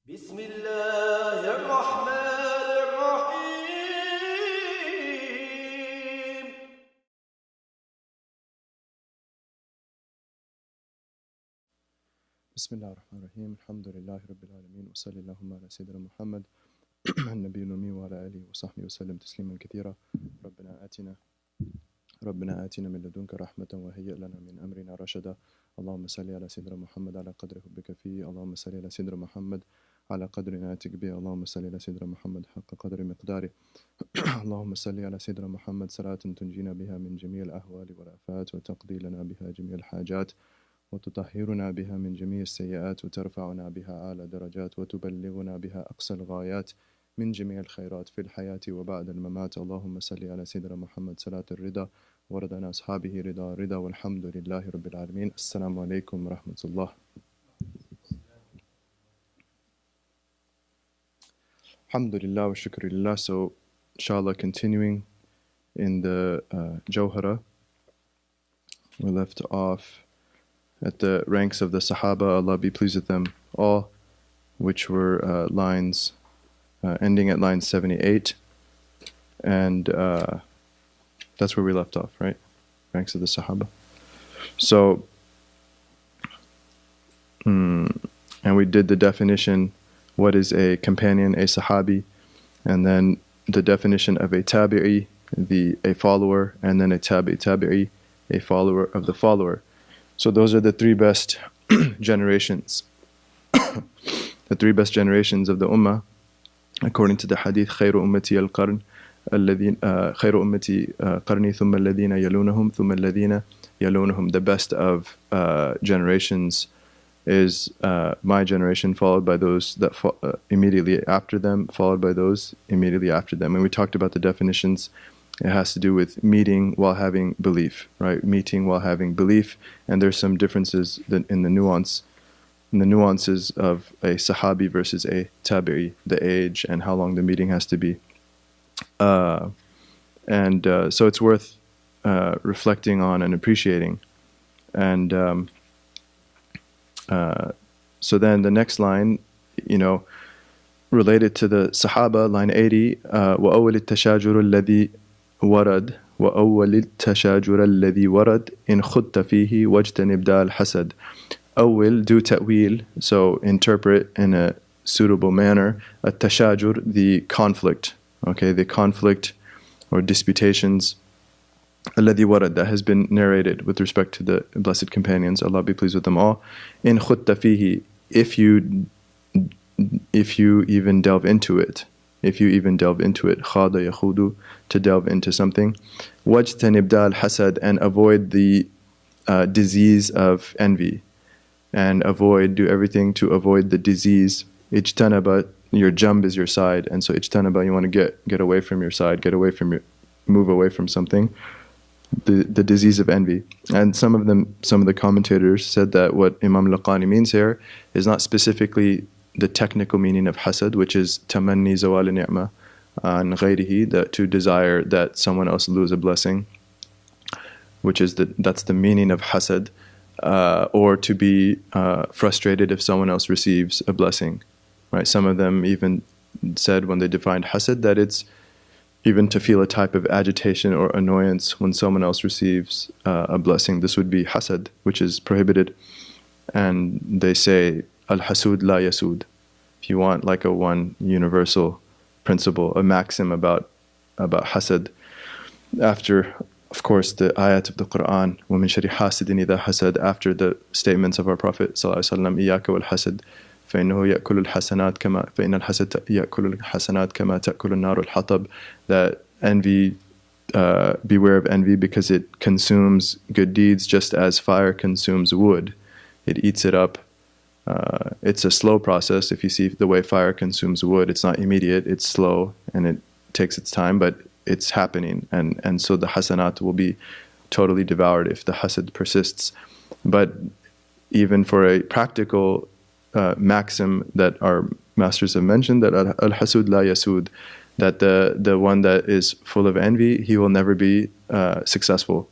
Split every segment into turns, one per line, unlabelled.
بسم الله الرحمن الرحيم
بسم الله الرحمن الرحيم الحمد لله رب العالمين وصلى اللهم على سيدنا محمد النبي الأمي وعلى آله وصحبه وسلم تسليما كثيرا. ربنا آتنا من لدنك رحمة وهيئ لنا من أمرنا رشدا. اللهم صل على سيدنا محمد على قدر حبك فيه. اللهم صل على سيدنا محمد على قدر عنايتك به. اللهم صل على سيدنا محمد حق قدر مقداره. اللهم صل على سيدنا محمد صلاة تنجينا بها من جميع الأهوال والآفات وتقضي لنا بها جميع الحاجات وتطهرنا بها من جميع السيئات وترفعنا بها أعلى درجات وتبلغنا بها أقصى الغايات من جميع الخيرات في الحياة وبعد الممات. اللهم صل على سيدنا محمد صلاة الرضا ورد عن أصحابه رضا والحمد لله رب العالمين. Assalamu alaikum wa rahmatullah. Alhamdulillah wa shukrillah. So inshallah, continuing in the Jawhara, we left off at the ranks of the sahaba, Allah be pleased with them all, which were lines ending at line 78, and that's where we left off, right? Ranks of the sahaba. So, and we did the definition, what is a companion, a sahabi, and then the definition of a tabi'i, a follower, and then a tabi'i, a follower of the follower. So those are the three best generations. The three best generations of the ummah, according to the hadith, خير أمتي القرن الذين خير أمتي قرني ثم الذين يلونهم ثم الذين يلونهم. The best of generations is my generation, followed by those that immediately after them, followed by those immediately after them. And we talked about the definitions. It has to do with meeting while having belief, right? Meeting while having belief, and there's some differences in the nuances of a sahabi versus a tabi'i, the age and how long the meeting has to be. So it's worth reflecting on and appreciating. And so then the next line, related to the sahaba, line 80, وَأَوَّلِ التَّشَاجُرُ الَّذِي ورد وأول التشاجر الذي ورد إن خدت فيه واجتنب دا الحسد. أول, do ta'wil, so interpret in a suitable manner. التشاجر, the conflict, okay, the conflict or disputations الذي ورد, that has been narrated with respect to the blessed companions, Allah be pleased with them all. إن خدت فيه, if you even delve into it. خاض يخوض, to delve into something. واجتنب دا الحسد, and avoid the disease of envy, and do everything to avoid the disease. ijtanaba, your jumb is your side, and so ijtanaba, you want to get away from your side, move away from something, the disease of envy. And some of the commentators said that what Imam Laqani means here is not specifically the technical meaning of hasad, which is tamanni zawal ni'mah an ghayrihi, that to desire that someone else lose a blessing, that's the meaning of hasad, or to be frustrated if someone else receives a blessing, right? Some of them even said, when they defined hasad, that it's even to feel a type of agitation or annoyance when someone else receives a blessing. This would be hasad, which is prohibited. And they say, al-hasud la yasud. If you want like a one universal principle, a maxim about hasad, after, of course, the ayat of the Quran, وَمِن شَرِّ حَاسِدٍ إِذَا حَسَدَ, after the statements of our Prophet ﷺ, إِيَّاكَ وَالْحَسَدِ فَإِنَّهُ يَأْكُلُ الْحَسَنَاتِ يَأْكُلُ الْحَسَنَاتِ كَمَا تَأْكُلُ النَّارُ الْحَطَبِ, that envy, beware of envy, because it consumes good deeds just as fire consumes wood. It eats it up. It's a slow process. If you see the way fire consumes wood, it's not immediate, it's slow, and it takes its time, but it's happening. And so the hasanat will be totally devoured if the hasad persists. But even for a practical maxim that our masters have mentioned, that al-hasud la yasud, that the one that is full of envy, he will never be successful.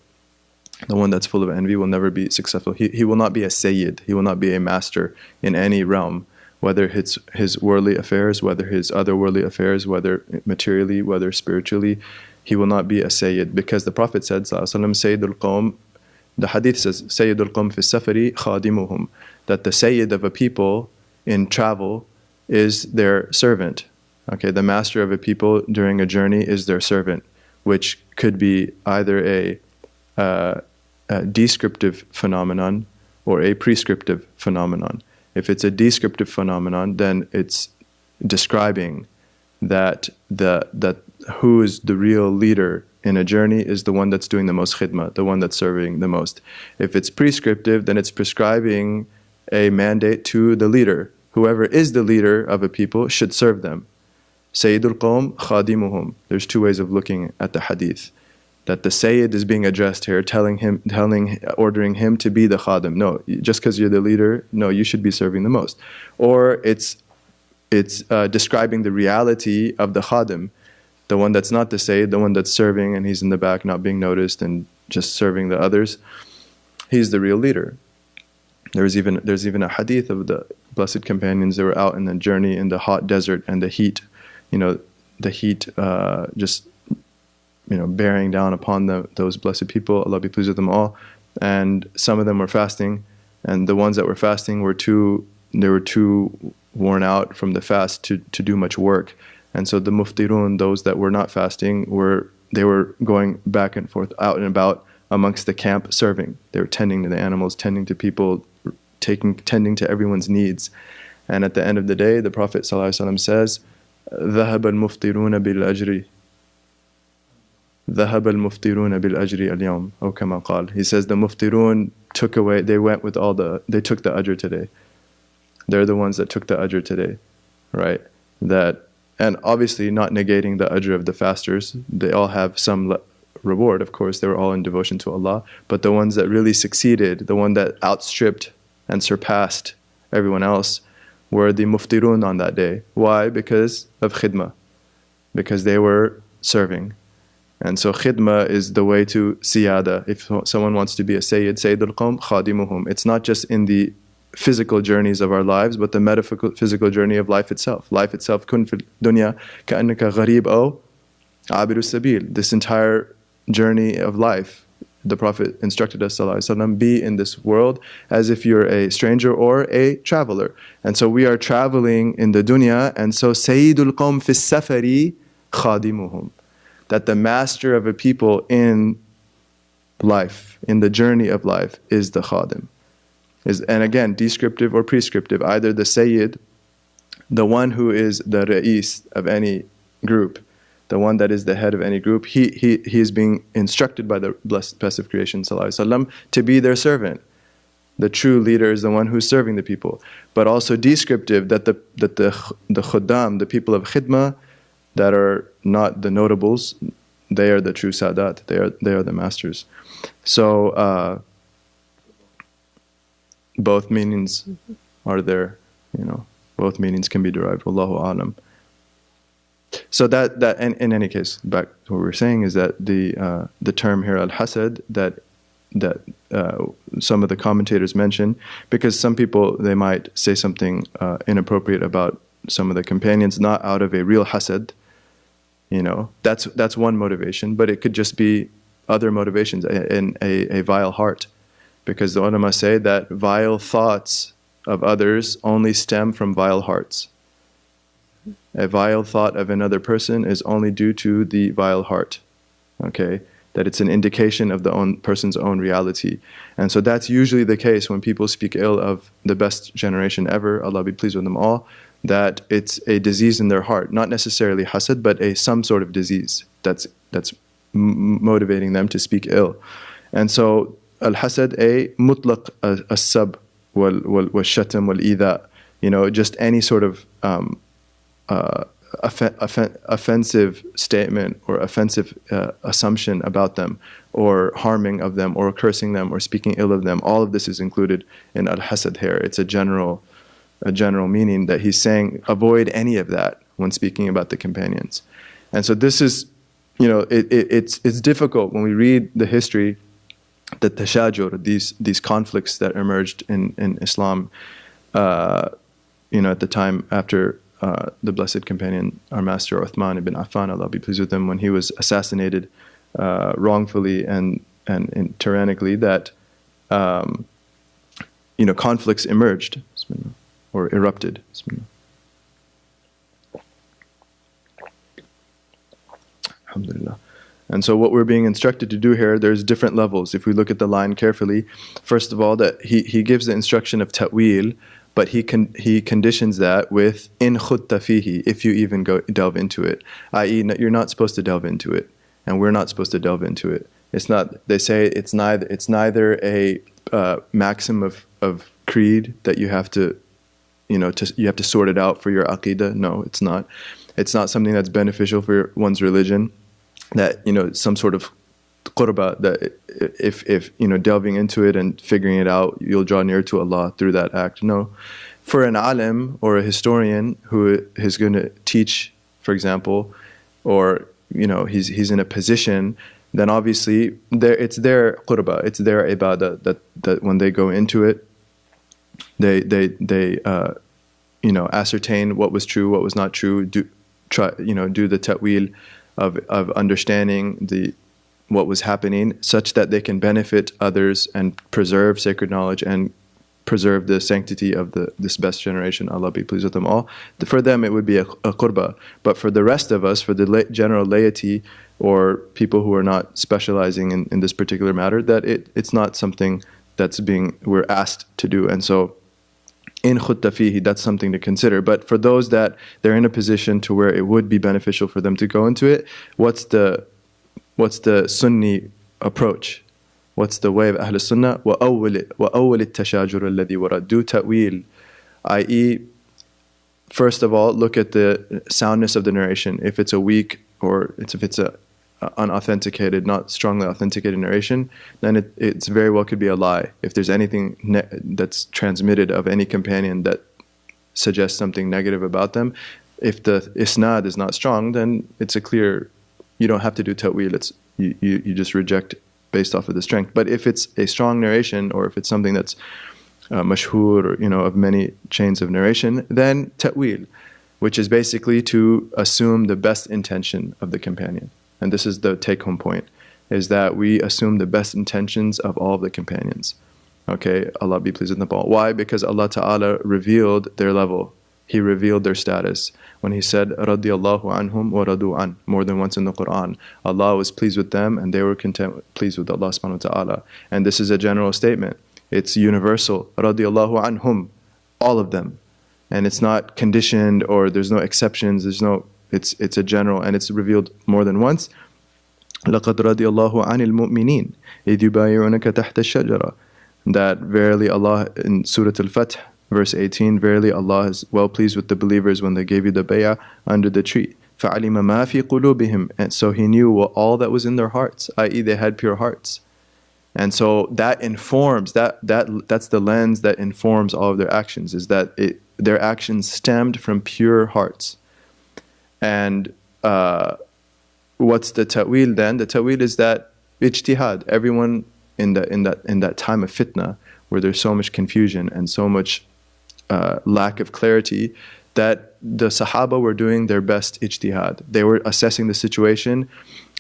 The one that's full of envy will never be successful. He will not be a sayyid. He will not be a master in any realm. whether it's his worldly affairs, whether his other worldly affairs, whether materially, whether spiritually, he will not be a sayyid, because the Prophet said, sallallahu alaihi wasallam, Sayyidul Qawm, the hadith says, Sayyidul Qawm fi safari khadimuhum, that the sayyid of a people in travel is their servant. Okay, the master of a people during a journey is their servant, which could be either a descriptive phenomenon or a prescriptive phenomenon. If it's a descriptive phenomenon, then it's describing that who is the real leader in a journey is the one that's doing the most khidmah, the one that's serving the most. If it's prescriptive, then it's prescribing a mandate to the leader. Whoever is the leader of a people should serve them. Sayyidul Qawm khadimuhum. There's two ways of looking at the hadith. That the Sayyid is being addressed here, ordering him to be the khadim. No, just because you're the leader, no, you should be serving the most. Or it's describing the reality of the khadim, the one that's not the Sayyid, the one that's serving and he's in the back not being noticed and just serving the others. He's the real leader. There's even a hadith of the blessed companions that were out in the journey in the hot desert and the heat, just bearing down upon those blessed people. Allah be pleased with them all. And some of them were fasting, and the ones that were fasting were too worn out from the fast to do much work. And so the muftirun, those that were not fasting, were going back and forth, out and about amongst the camp serving. They were tending to the animals, tending to people, tending to everyone's needs. And at the end of the day, the Prophet ﷺ says, ذهب المفطرون بالأجر ذهب المفطرون بالأجر اليوم أو كما قال. He says the muftirun took away, they took the ajr today. They're the ones that took the ajr today, right? And obviously not negating the ajr of the fasters. They all have some reward, of course. They were all in devotion to Allah. But the ones that really succeeded, the one that outstripped and surpassed everyone else, were the muftirun on that day. Why? Because of khidmah. Because they were serving. And so khidmah is the way to siyada. If someone wants to be a sayyid, sayyidul qawm khadimuhum. It's not just in the physical journeys of our lives, but the metaphysical journey of life itself. Life itself, kun fil dunya ka'annaka gharib aw abiru sabil. This entire journey of life, the Prophet instructed us, sallallahu alaihi wasallam, be in this world as if you're a stranger or a traveler. And so we are traveling in the dunya, and so sayyidul qawm fi safari khadimuhum. That the master of a people in life, in the journey of life, is the khadim. And again, descriptive or prescriptive, either the sayyid, the one who is the ra'is of any group, the one that is the head of any group, he is being instructed by the blessed best of creation, sallallahu alaihi wasallam, to be their servant. The true leader is the one who's serving the people. But also descriptive, that the khuddam, the people of khidmah, that are not the notables, they are the true sadat, they are the masters. So both meanings are there, both meanings can be derived. Wallahu a'lam. So that in any case, back to what we were saying, is that the term here al-hasad, that some of the commentators mention, because some people, they might say something inappropriate about some of the companions, not out of a real hasad, that's one motivation, but it could just be other motivations, in a vile heart, because the ulama say that vile thoughts of others only stem from vile hearts. A vile thought of another person is only due to the vile heart, okay? That it's an indication of the person's own reality. And so that's usually the case when people speak ill of the best generation ever, Allah be pleased with them all, that it's a disease in their heart, not necessarily hasad, but some sort of disease that's motivating them to speak ill. And so al-hasad, mutlaq as-sab wal-shatam wal-idha, just any sort of offensive statement or offensive assumption about them, or harming of them, or cursing them, or speaking ill of them. All of this is included in al-hasad here. It's a general meaning that he's saying avoid any of that when speaking about the companions. And so this is, it's difficult when we read the history, the tashajur, these conflicts that emerged in Islam, at the time after the blessed companion, our master Uthman ibn Affan, Allah be pleased with him, when he was assassinated wrongfully and tyrannically, that conflicts emerged or erupted. Alhamdulillah. And so what we're being instructed to do here, there's different levels. If we look at the line carefully, first of all, that he gives the instruction of ta'wil, but he conditions that with in khutta fihi, if you even delve into it, i.e. you're not supposed to delve into it, and we're not supposed to delve into it. It's not. They say it's neither a maxim of creed that you have to, you have to sort it out for your aqidah. No, it's not. It's not something that's beneficial for one's religion. That some sort of qurba, that if delving into it and figuring it out, you'll draw near to Allah through that act. No, for an alim or a historian who is going to teach, for example, or he's in a position, then obviously it's their qurba, it's their ibadah, that when they go into it, they ascertain what was true, what was not true, do the ta'wil of understanding what was happening, such that they can benefit others and preserve sacred knowledge and preserve the sanctity of this best generation. Allah be pleased with them all. For them it would be a qurba, but for the rest of us, for the general laity or people who are not specializing in this particular matter, that it's not something we're asked to do. And so in khutta fihi, that's something to consider. But for those that they're in a position to where it would be beneficial for them to go into it, what's the Sunni approach? What's the way of Ahl Sunnah? وَأَوَّلِ التَّشَاجُرَ الَّذِي وَرَدُّ تَأْوِيل, i.e. first of all, look at the soundness of the narration. If it's a weak, or if it's a unauthenticated, not strongly authenticated narration, then it's very well could be a lie. If there's anything that's transmitted of any companion that suggests something negative about them, if the isnad is not strong, then it's a clear, you don't have to do ta'wil. You just reject based off of the strength. But if it's a strong narration, or if it's something that's mashhur, or of many chains of narration, then ta'wil, which is basically to assume the best intention of the companion. And this is the take-home point, is that we assume the best intentions of all of the companions. Okay, Allah be pleased with them all. Why? Because Allah Ta'ala revealed their level. He revealed their status. When He said, radiyallahu anhum wa radu an, more than once in the Quran, Allah was pleased with them and they were pleased with Allah subhanahu wa ta'ala. And this is a general statement. It's universal. Radiyallahu anhum, all of them. And it's not conditioned, or there's no exceptions, it's a general, and it's revealed more than once. لَقَدْ رَضِيَ اللَّهُ عَنِ الْمُؤْمِنِينَ إِذْ يُبَايِعُونَكَ تَحْتَ الشَّجَرَةِ, that verily Allah, in Surah Al-Fath, verse 18, verily Allah is well pleased with the believers when they gave you the bay'ah under the tree. فَعَلِمَ مَا فِي قُلُوبِهِمْ, and so He knew all that was in their hearts, i.e. they had pure hearts. And so that informs, that's the lens that informs all of their actions, is that their actions stemmed from pure hearts. And what's the ta'wil then? The ta'wil is that ijtihad. Everyone in that time of fitna, where there's so much confusion and so much lack of clarity, that the sahaba were doing their best ijtihad. They were assessing the situation,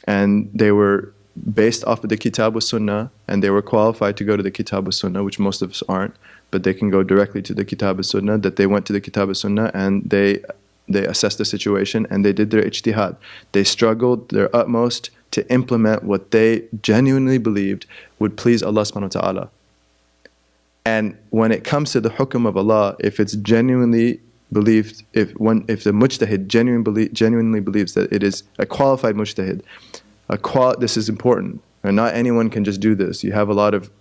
and they were based off of the kitab wa sunnah, and they were qualified to go to the kitab wa sunnah, which most of us aren't, but they can go directly to the kitab wa sunnah, that they went to the kitab wa sunnah and they assessed the situation and they did their ijtihad. They struggled their utmost to implement what they genuinely believed would please Allah subhanahu wa ta'ala. And when it comes to the hukum of Allah, if it's genuinely believed, if the mujtahid genuinely believes that it is a qualified mujtahid, this is important, and not anyone can just do this. You have a lot of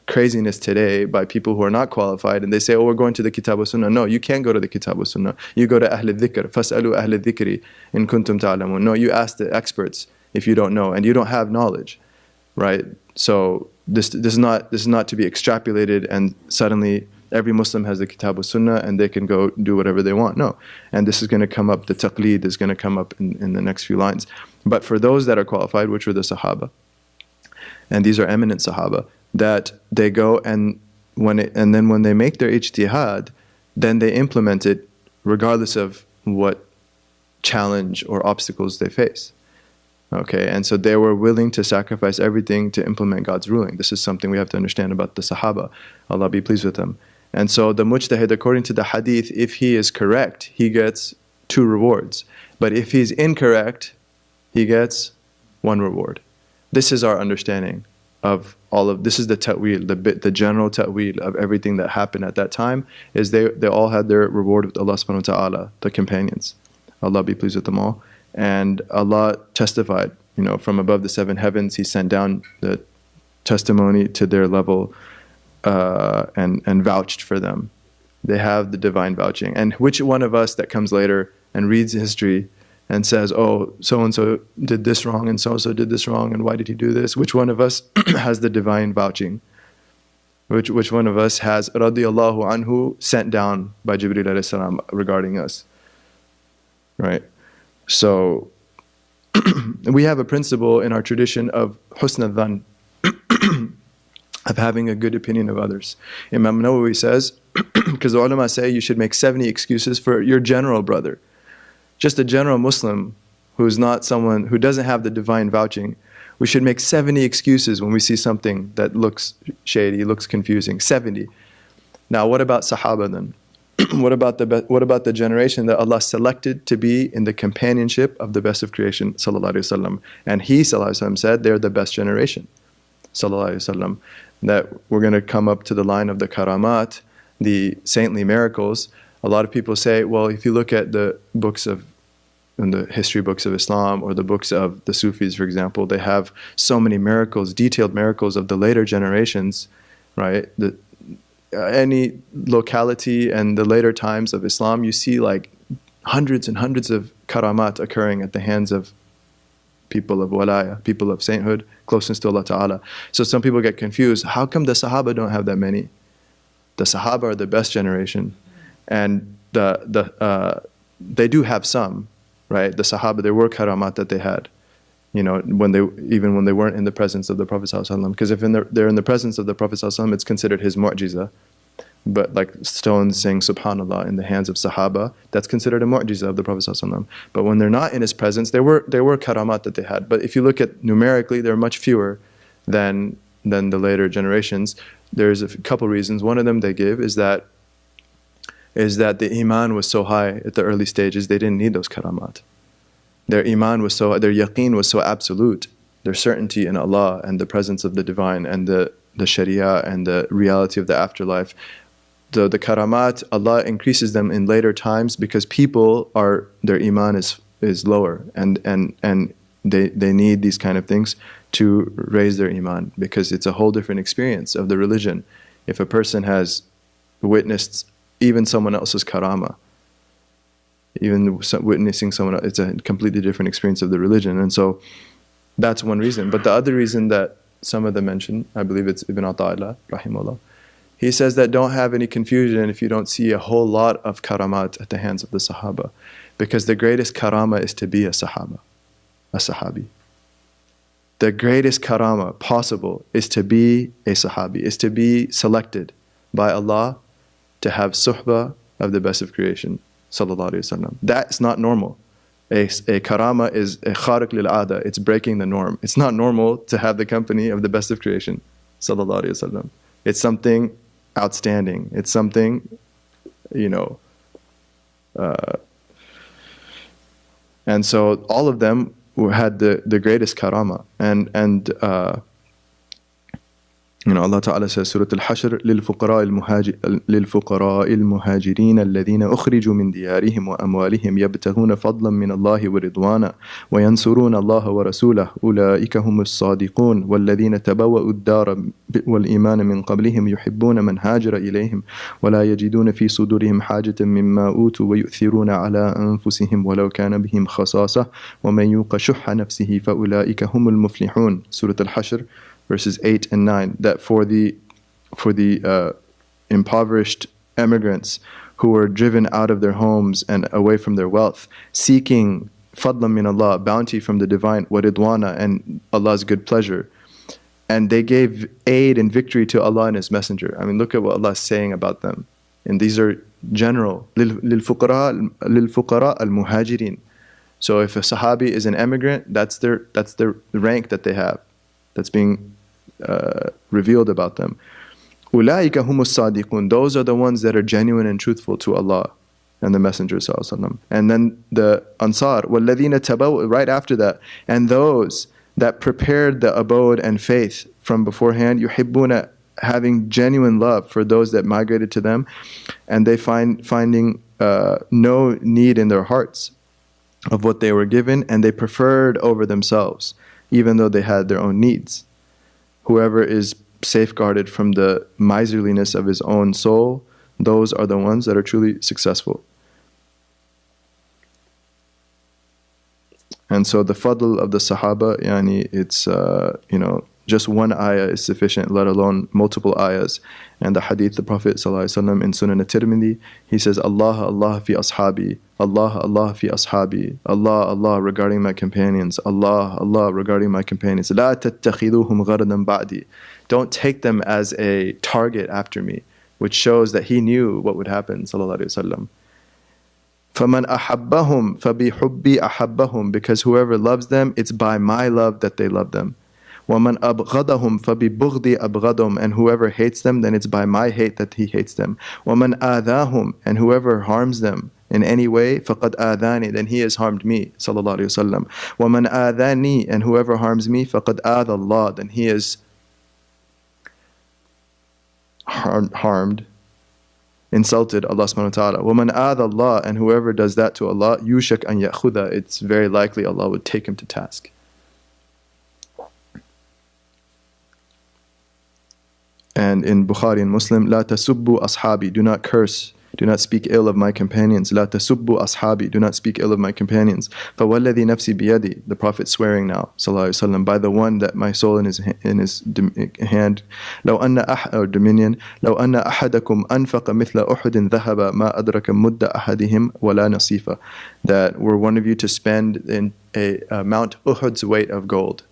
craziness today by people who are not qualified, and they say, oh, we're going to the kitab wa sunnah. No, you can't go to the kitab wa sunnah. You go to ahl al-dhikr. فَاسْأَلُوا أَهْلَ الذِّكْرِ إِن كُنْتُمْ تَعْلَمُونَ. No, you ask the experts if you don't know, and you don't have knowledge, right? So this is not to be extrapolated and suddenly every Muslim has the kitab wa sunnah and they can go do whatever they want. No. And this is going to come up, the taqlid is going to come up in the next few lines. But for those that are qualified, which were the sahaba, and these are eminent sahaba, that they go and then when they make their ijtihad, then they implement it regardless of what challenge or obstacles they face. Okay, and so they were willing to sacrifice everything to implement God's ruling. This is something we have to understand about the sahaba. Allah be pleased with them. And so the mujtahid, according to the hadith, if he is correct, he gets 2 rewards. But if he's incorrect, he gets 1 reward. This is our understanding of all of this. Is the ta'wil, the general ta'wil of everything that happened at that time, is they all had their reward with Allah subhanahu wa ta'ala, the companions. Allah be pleased with them all. And Allah testified, from above the 7 heavens, He sent down the testimony to their level and vouched for them. They have the divine vouching. And which one of us that comes later and reads history and says, oh, so-and-so did this wrong and so-and-so did this wrong and why did he do this? Which one of us has the divine vouching? Which one of us has radiyallahu anhu sent down by Jibreel alayhi salam regarding us? Right? So we have a principle in our tradition of husn al-dhan, of having a good opinion of others. Imam Nawawi says, because the ulama say you should make 70 excuses for your general brother. Just a general Muslim who's not someone who doesn't have the divine vouching, we should make 70 excuses when we see something that looks shady, looks confusing. 70. Now what about sahaba then? What about the generation that Allah selected to be in the companionship of the best of creation, sallallahu alaihi wasallam? And He, sallallahu alaihi wasallam, said they're the best generation, sallallahu alaihi wasallam. That we're going to come up to the line of the karamat, the saintly miracles. A lot of people say, well, if you look at the books of, in the history books of Islam or the books of the Sufis, for example, they have so many miracles, detailed miracles of the later generations, right? Any locality and the later times of Islam, you see like hundreds and hundreds of karamat occurring at the hands of people of walaya, people of sainthood, closeness to Allah Ta'ala. So some people get confused. How come the sahaba don't have that many? The sahaba are the best generation, and they do have some, right? The sahaba, there were karamat that they had, when they weren't in the presence of the Prophet ﷺ. Because if they're in the presence of the Prophet ﷺ, it's considered his mu'jiza. But like stones saying subhanallah in the hands of sahaba, that's considered a mu'jiza of the Prophet ﷺ. But when they're not in his presence, there were karamat that they had. But if you look at numerically, they're much fewer than the later generations. There's a couple reasons. One of them they give is that the iman was so high at the early stages, they didn't need those karamat. Their iman was their yaqeen was so absolute, their certainty in Allah and the presence of the divine and the sharia and the reality of the afterlife. The karamat, Allah increases them in later times because their iman is lower and they need these kind of things to raise their iman, because it's a whole different experience of the religion. If a person has witnessed even someone else's karama, even witnessing someone else, it's a completely different experience of the religion. And so that's one reason. But the other reason that some of them mention, I believe it's Ibn Ata'illah, rahimahullah, he says that don't have any confusion if you don't see a whole lot of karamat at the hands of the sahaba. Because the greatest karama is to be a sahaba, a sahabi. The greatest karama possible is to be a sahabi, is to be selected by Allah to have suhbah of the best of creation, sallallahu alaihi wasallam. That's not normal. A karama is a khariq lil ada. It's breaking the norm. It's not normal to have the company of the best of creation, sallallahu alaihi wasallam. It's something outstanding. It's something, and so all of them had the greatest karama. And Allah Ta'ala says, Surah Al-Hashr, لِلْفُقَرَاءِ الْمُهَاجِرِينَ الَّذِينَ أُخْرِجُوا مِنْ دِيَارِهِمْ وَأَمْوَالِهِمْ يَبْتَغُونَ فَضْلًا مِنَ اللَّهِ وَرِضْوَانًا وَيَنْصُرُونَ اللَّهَ وَرَسُولَهُ أُولَٰئِكَ هُمُ الصَّادِقُونَ وَالَّذِينَ تَبَوَّأُوا الدَّارَ وَالْإِيمَانَ مِنْ قَبْلِهِمْ يُحِبُّونَ مَنْ هَاجَرَ إِلَيْهِمْ وَلَا يَجِدُونَ فِي صُدُورِهِمْ حَاجَةً مِمَّا أُوتُوا وَيُؤْثِرُونَ عَلَىٰ أَنفُسِهِمْ وَلَوْ كَانَ بِهِمْ خَصَاصَةٌ وَمَنْ يُوقَ شُحَّ نَفْسِهِ فَأُولَٰئِكَ هُمُ الْمُفْلِحُونَ. Surah Al-Hashr, verses 8 and 9. That for the impoverished immigrants who were driven out of their homes and away from their wealth, seeking fadlan min Allah, bounty from the divine, wa ridwana, and Allah's good pleasure. And they gave aid and victory to Allah and His Messenger. I mean, look at what Allah is saying about them. And these are general. لِلْفُقَرَاء الْمُهَاجِرِينَ. So if a Sahabi is an emigrant, that's the rank that they have. That's being revealed about them. أُولَٰئِكَ هُمُ الصَّادِقُونَ. Those are the ones that are genuine and truthful to Allah and the Messenger ﷺ. And then the Ansar, وَالَّذِينَ تَبَوْا, right after that, and those that prepared the abode and faith from beforehand, يُحِبُّونَ, having genuine love for those that migrated to them, and they finding no need in their hearts of what they were given, and they preferred over themselves, even though they had their own needs. Whoever is safeguarded from the miserliness of his own soul, those are the ones that are truly successful. And so the fadl of the sahaba, it's just one ayah is sufficient, let alone multiple ayahs. And the hadith, the Prophet ﷺ in Sunan al-Tirmidhi, he says, Allah, Allah fi ashabi, Allah, Allah fi ashabi, Allah, Allah regarding my companions, Allah, Allah regarding my companions. La tattakhiduhum gharadan ba'di. Don't take them as a target after me, which shows that he knew what would happen, sallallahu alayhi wa sallam. فَمَنْ أَحَبَّهُمْ فَبِحُبِّي أَحَبَّهُمْ. Because whoever loves them, it's by my love that they love them. وَمَنْ أَبْغَضَهُمْ فَبِبُغْضِي أَبْغَضَهُمْ. And whoever hates them, then it's by my hate that he hates them. وَمَنْ آذَاهُمْ. And whoever harms them in any way, فَقَدْ آذَانِي. Then he has harmed me, sallallahu alayhi wa sallam. وَمَنْ آذَانِي. And whoever harms me, فَقَدْ آذَى اللَّهِ. Then he is harmed, insulted Allah subhanahu wa ta'ala. وَمَنْ آذَى اللَّهِ. And whoever does that to Allah, يُوشَكْ أَنْ يَأْخُذَ. It's very likely Allah would take him to task. And in Bukhari and Muslim, لا تسبوا أصحابي. Do not curse, do not speak ill of my companions. لا تسبوا أصحابي. Do not speak ill of my companions. فَوَالَّذِي نَفْسِي بِيَدِي. The Prophet swearing now, sallallahu alayhi wa sallam, by the one that my soul in his hand. لو أن or dominion. لو أن أحدكم أنفق مثل أحد ذهب ما أدرك مد أحدهم ولا نصيفة. That were one of you to spend in a Mount Uhud's weight of gold,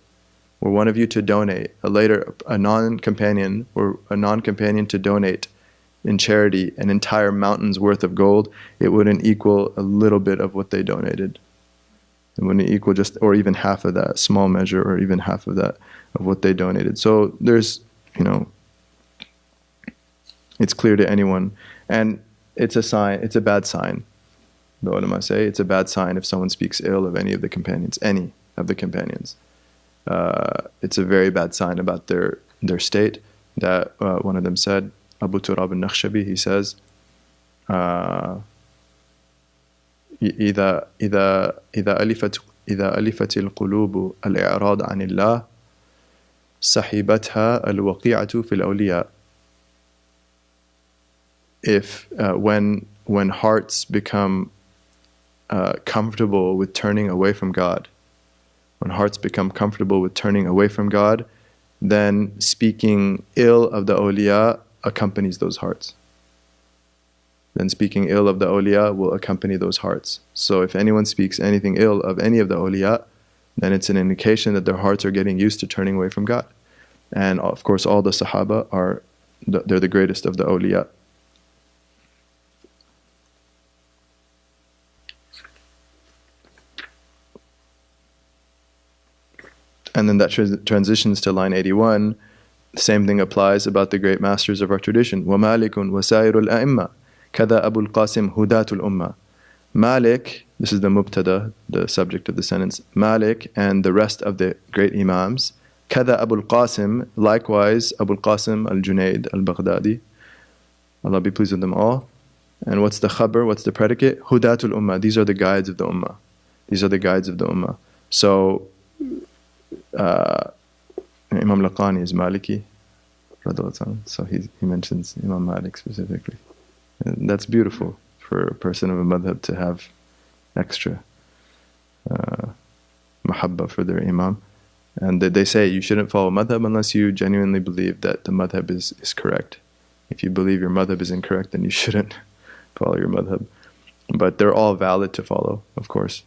or one of you to donate, a non-companion to donate in charity an entire mountain's worth of gold, it wouldn't equal a little bit of what they donated. It wouldn't equal just, or even half of that, small measure, or even half of that, of what they donated. So there's, it's clear to anyone. And it's a sign, it's a bad sign. The ulama say it's a bad sign if someone speaks ill of any of the companions. It's a very bad sign about their state. That one of them said, Abu Turab al-Nakhshabi, he says, إذا ألفت القلوب الإعراض عن الله صحبتها الوقيعة في الأولياء. If when hearts become comfortable with turning away from God, when hearts become comfortable with turning away from God, then speaking ill of the awliya accompanies those hearts. Then speaking ill of the awliya will accompany those hearts. So if anyone speaks anything ill of any of the awliya, then it's an indication that their hearts are getting used to turning away from God. And of course all the sahaba they're the greatest of the awliya. And then that transitions to line 81. The same thing applies about the great masters of our tradition. وَمَالِكٌ وَسَائِرُ الْأَئِمَّةِ كَذَا أَبُو الْقَاسِمْ هُدَاةُ الْأُمَّةِ. Malik, this is the mubtada, the subject of the sentence. Malik and the rest of the great imams. كَذَا أَبُو الْقَاسِمْ. Likewise, Abu al-Qasim al-Junayd al-Baghdadi. Allah be pleased with them all. And what's the khabar? What's the predicate? هُدَاةُ الْأُمَّةِ. These are the guides of the ummah. These are the guides of the ummah. So Imam Laqani is Maliki, so he mentions Imam Malik specifically. And that's beautiful for a person of a madhab to have extra mahabba for their imam. And they say you shouldn't follow madhab unless you genuinely believe that the madhab is correct. If you believe your madhab is incorrect, then you shouldn't follow your madhab. But they're all valid to follow, of course.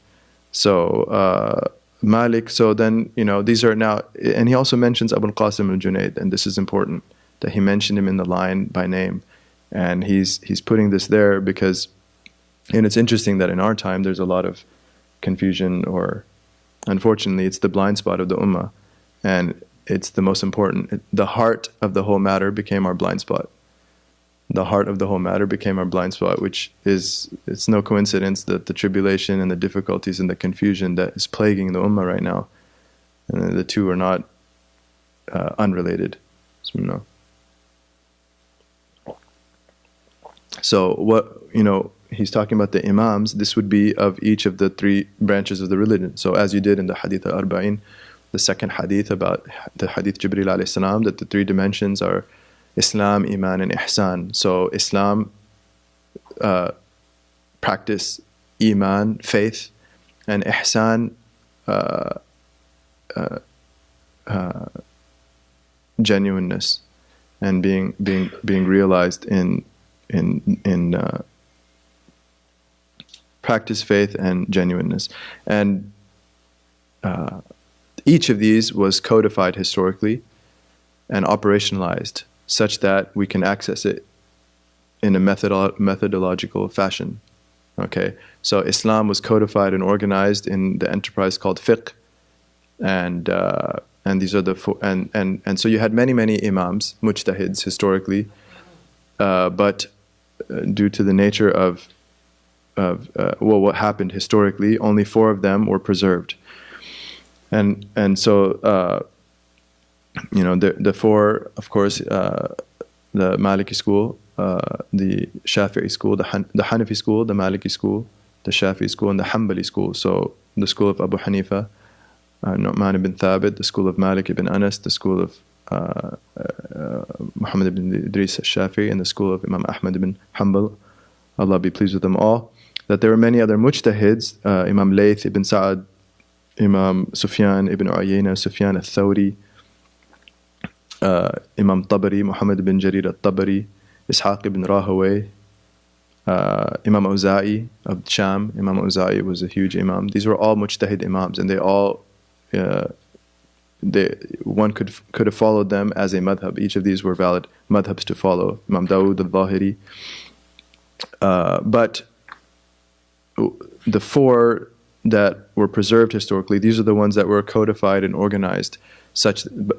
So Malik, so then, these are now, and he also mentions Abu al-Qasim al-Junayd, and this is important, that he mentioned him in the line by name. And he's putting this there because, and it's interesting that in our time there's a lot of confusion, or unfortunately it's the blind spot of the ummah, and it's the most important. The heart of the whole matter became our blind spot. The heart of the whole matter became our blind spot, which is, it's no coincidence that the tribulation and the difficulties and the confusion that is plaguing the ummah right now, and the two are not unrelated. So what, he's talking about the imams. This would be of each of the three branches of the religion. So as you did in the Hadith al-Arba'in, the second hadith about the Hadith Jibreel alayhi salam, that the three dimensions are Islam, Iman, and Ihsan. So Islam, practice, Iman, faith, and Ihsan, genuineness, and being realized in practice, faith, and genuineness. And each of these was codified historically and operationalized such that we can access it in a methodological fashion. Okay, so Islam was codified and organized in the enterprise called fiqh, and these are the four, and so you had many imams, mujtahids historically, but due to the nature of what happened historically, only 4 of them were preserved, and so the 4, of course, the Maliki school, the Shafi'i school, the Hanafi school, the Maliki school, the Shafi'i school, and the Hanbali school. So the school of Abu Hanifa, Nu'man ibn Thabit, the school of Malik ibn Anas, the school of Muhammad ibn Idris al-Shafi'i, and the school of Imam Ahmad ibn Hanbal, Allah be pleased with them all. That there were many other mujtahids, Imam Layth ibn Sa'ad, Imam Sufyan ibn Uyayna, Sufyan al-Thawri, Imam Tabari, Muhammad ibn Jarir al-Tabari, Ishaq ibn Rahaway, Imam Awza'i of Sham. Imam Awza'i was a huge imam. These were all mujtahid imams, and they all, one could have followed them as a madhab. Each of these were valid madhabs to follow. Imam Dawood al-Zahiri. But the 4 that were preserved historically, these are the ones that were codified and organized,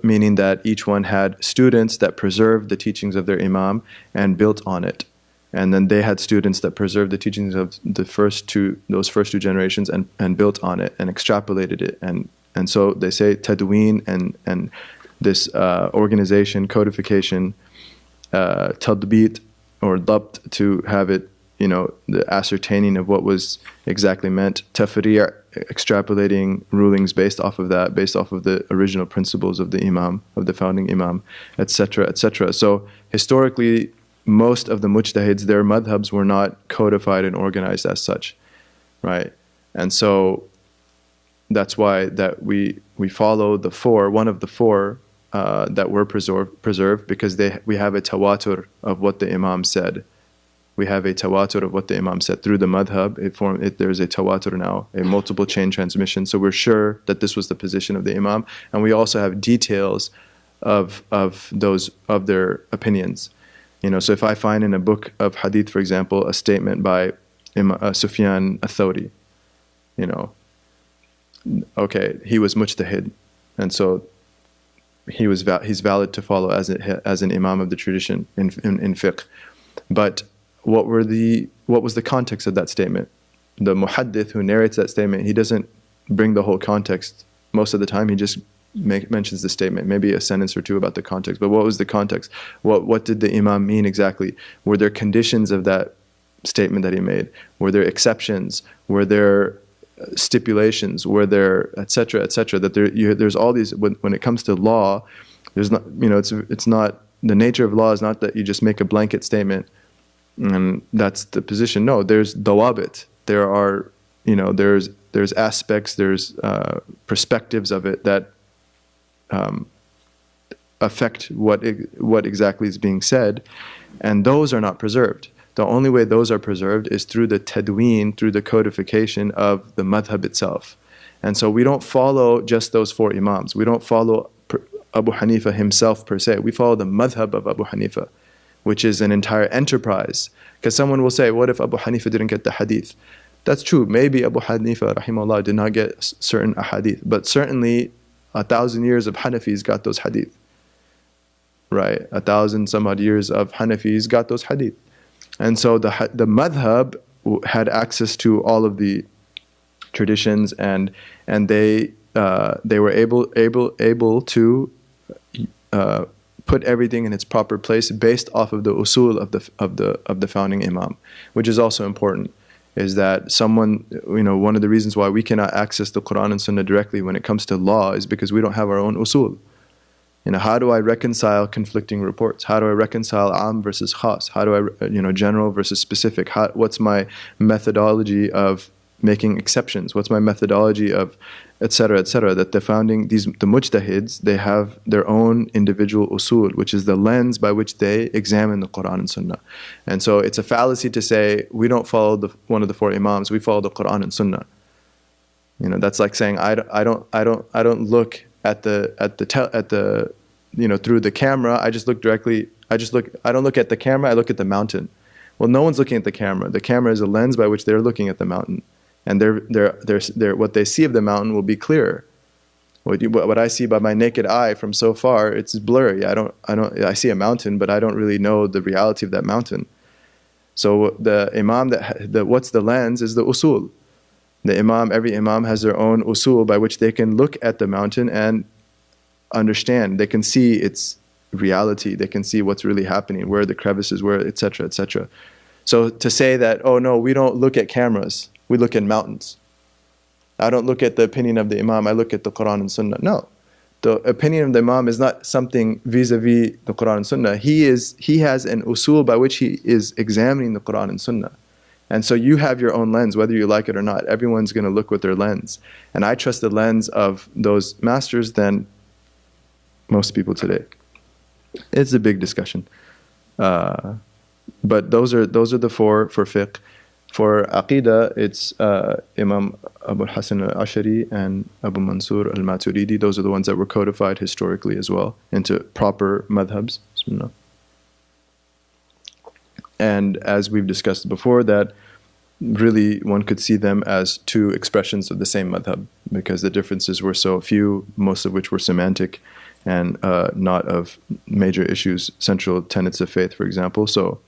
meaning that each one had students that preserved the teachings of their imam and built on it. And then they had students that preserved the teachings of those first two generations and built on it and extrapolated it. And so they say tadween and this organization, codification, tadbit or dabt, to have it, the ascertaining of what was exactly meant, tafri', extrapolating rulings based off of that, based off of the original principles of the imam, of the founding imam, etc., etc. So historically, most of the mujtahids, their madhabs were not codified and organized as such, right? And so that's why that we follow the 4, one of the 4 that were preserved, because we have a tawatur of what the imam said. We have a tawatur of what the imam said through the madhab. There's a tawatur now, a multiple chain transmission. So we're sure that this was the position of the imam, and we also have details of their opinions. So if I find in a book of hadith, for example, a statement by Sufyan al-Thawri, okay, he was mujtahid, and so he's valid to follow as an imam of the tradition in fiqh. But what was the context of that statement? The muhaddith who narrates that statement, he doesn't bring the whole context most of the time. He just mentions the statement, maybe a sentence or two about the context. But what was the context? What did the imam mean exactly? Were there conditions of that statement that he made? Were there exceptions? Were there stipulations? Were there etc., etc.? That there's all these. When it comes to law, there's not. It's not, the nature of law is not that you just make a blanket statement and that's the position. No, there's dawabit. There are, there's aspects, there's perspectives of it that affect what exactly is being said, and those are not preserved. The only way those are preserved is through the tadween, through the codification of the madhab itself. And so we don't follow just those 4 imams. We don't follow Abu Hanifa himself per se. We follow the madhab of Abu Hanifa. which is an entire enterprise. Because someone will say, what if Abu Hanifa didn't get the hadith? That's true. Maybe Abu Hanifa, rahimahullah, did not get certain ahadith, but certainly 1,000 years of Hanafis got those hadith. Right? 1,000 some odd years of Hanafis got those hadith. And so the madhab had access to all of the traditions, and they were able to put everything in its proper place based off of the usul of the founding imam, which is also important. Is that someone, one of the reasons why we cannot access the Quran and Sunnah directly when it comes to law is because we don't have our own usul. How do I reconcile conflicting reports? How do I reconcile am versus khas? How do I, general versus specific? What's my methodology of making exceptions? What's my methodology of, etc., etc.? That the mujtahids, they have their own individual usul, which is the lens by which they examine the Quran and Sunnah. And so it's a fallacy to say we don't follow one of the four imams, we follow the Quran and Sunnah. That's like saying I don't look at the through the camera. I just look directly. I don't look at the camera. I look at the mountain. Well, no one's looking at the camera. The camera is a lens by which they're looking at the mountain, and they're what they see of the mountain will be clearer. What I see by my naked eye from so far, it's blurry. I see a mountain, but I don't really know the reality of that mountain. So the imam what's the lens is the usul. Every imam has their own usul by which they can look at the mountain and understand. They can see its reality. They can see what's really happening, where the crevices were, etc., etc. So to say that, oh no, we don't look at cameras, we look at mountains. I don't look at the opinion of the imam, I look at the Quran and Sunnah. No. The opinion of the imam is not something vis-a-vis the Quran and Sunnah. He has an usul by which he is examining the Quran and Sunnah. And so you have your own lens, whether you like it or not. Everyone's going to look with their lens. And I trust the lens of those masters than most people today. It's a big discussion. But those are the four for fiqh. For Aqidah, it's Imam Abu Hasan al-Ash'ari and Abu Mansur al-Maturidi. Those are the ones that were codified historically as well into proper madhabs. And as we've discussed before, that really one could see them as two expressions of the same madhab, because the differences were so few, most of which were semantic and not of major issues, central tenets of faith, for example. So,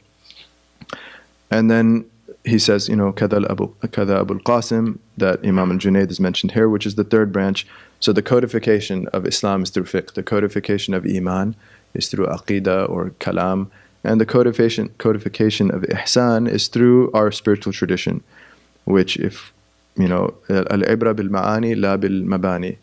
and then he says, Kada Abu al-Qasim, that Imam al-Junayd is mentioned here, which is the third branch. So the codification of Islam is through fiqh. The codification of Iman is through Aqidah or Kalam. And the codification of ihsan is through our spiritual tradition, which al-ibra bil-ma'ani la bil-mabani.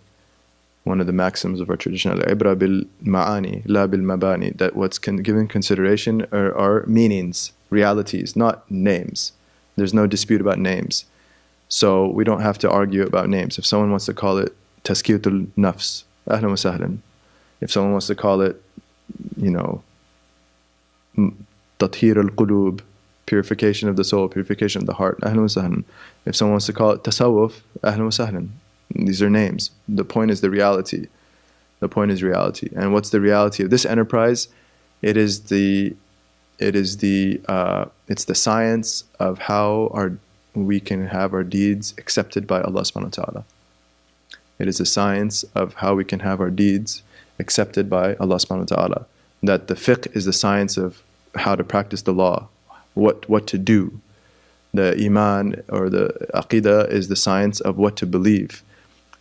One of the maxims of our tradition, al-ibra bil-ma'ani la bil-mabani, that what's given consideration are meanings, realities, not names. There's no dispute about names. So we don't have to argue about names. If someone wants to call it tazkiyatul nafs, ahlan wa sahlan. If someone wants to call it, tathhir al-qulub, purification of the soul, purification of the heart, ahlan wa sahlan. If someone wants to call it tasawwuf, ahlan wa sahlan. These are names. The point is the reality. The point is reality. And what's the reality of this enterprise? It's the science of how we can have our deeds accepted by Allah subhanahu wa ta'ala. It is the science of how we can have our deeds accepted by Allah subhanahu wa ta'ala. That the fiqh is the science of how to practice the law, what to do. The iman or the aqidah is the science of what to believe.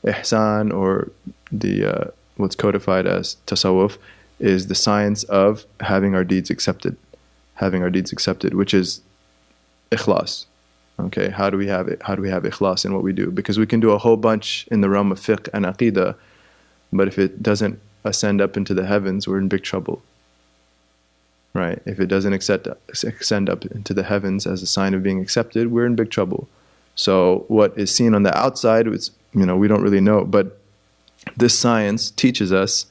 Ihsan, or the what's codified as tasawwuf, is the science of having our deeds accepted. Having our deeds accepted, which is ikhlas. Okay, how do we have it? How do we have ikhlas in what we do? Because we can do a whole bunch in the realm of fiqh and aqidah, but if it doesn't ascend up into the heavens, we're in big trouble. Right? If it doesn't ascend up into the heavens as a sign of being accepted, we're in big trouble. So what is seen on the outside, we don't really know. But this science teaches us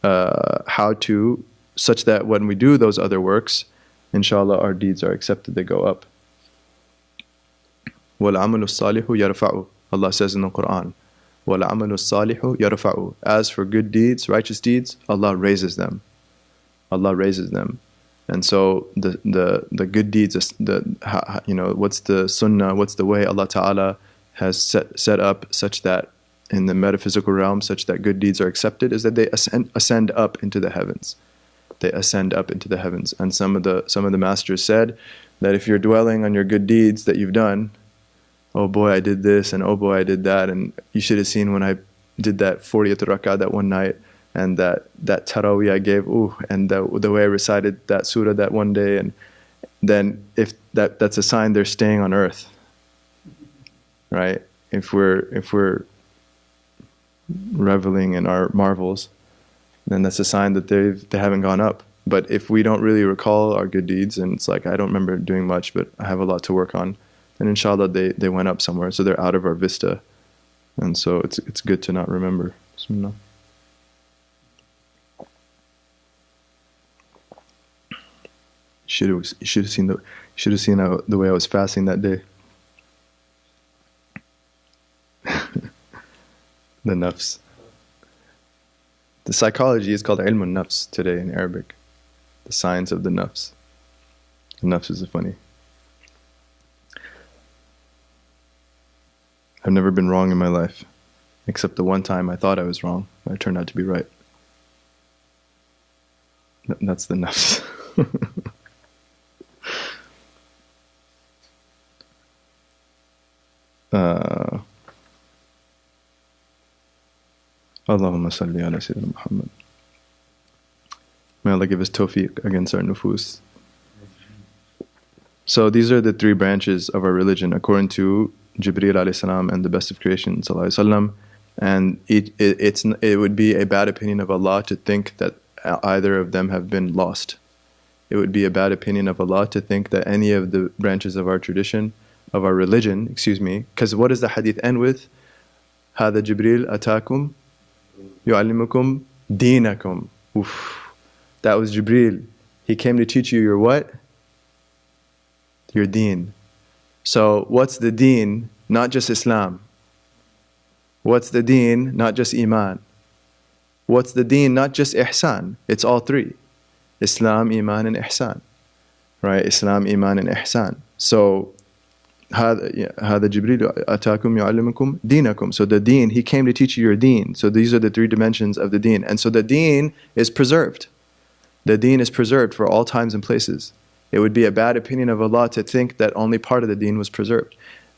how to, such that when we do those other works, inshallah, our deeds are accepted, they go up. وَالْعَمَلُ الصَّالِحُ يَرْفَعُ. Allah says in the Quran, وَالْعَمَلُ الصَّالِحُ يَرْفَعُ. As for good deeds, righteous deeds, Allah raises them. Allah raises them. And so the good deeds, what's the sunnah, what's the way Allah Ta'ala has set up such that in the metaphysical realm, such that good deeds are accepted, is that they ascend up into the heavens. They ascend up into the heavens. And some of the masters said that if you're dwelling on your good deeds that you've done, oh boy, I did this, and oh boy, I did that, and you should have seen when I did that 40th rak'ah that one night, and that tarawih I gave, and the way I recited that surah that one day, and then if that's a sign they're staying on earth, right? If we're reveling in our marvels, then that's a sign that they haven't gone up. But if we don't really recall our good deeds, and it's like, I don't remember doing much, but I have a lot to work on, then inshallah they went up somewhere, so they're out of our vista. And so it's good to not remember. Bismillah. You should have seen the way I was fasting that day. The nafs. The psychology is called ilm al-nafs today in Arabic. The science of the nafs. The nafs is funny. I've never been wrong in my life, except the one time I thought I was wrong, but I turned out to be right. That's the nafs. Allahumma salli ala Sayyidina Muhammad. May Allah give us tawfiq against our nufus. So these are the three branches of our religion according to Jibreel alayhi salam and the best of creation sallallahu alaihi wasallam. And it would be a bad opinion of Allah to think that either of them have been lost. It would be a bad opinion of Allah to think that any of the branches of our tradition, of our religion, because what does the hadith end with? هذا جبريل أتاكم يعلمكم دينكم. That was Jibreel. He came to teach you your what? Your deen. So what's the deen? Not just Islam. What's the deen? Not just Iman. What's the deen? Not just Ihsan. It's all three. Islam, Iman, and Ihsan. Right? Islam, Iman, and Ihsan. So هذا جبريل أتاكم يعلمكم دينكم. So the deen, he came to teach you your deen. So these are the three dimensions of the deen. And so the deen is preserved. The deen is preserved for all times and places. It would be a bad opinion of Allah to think that only part of the deen was preserved.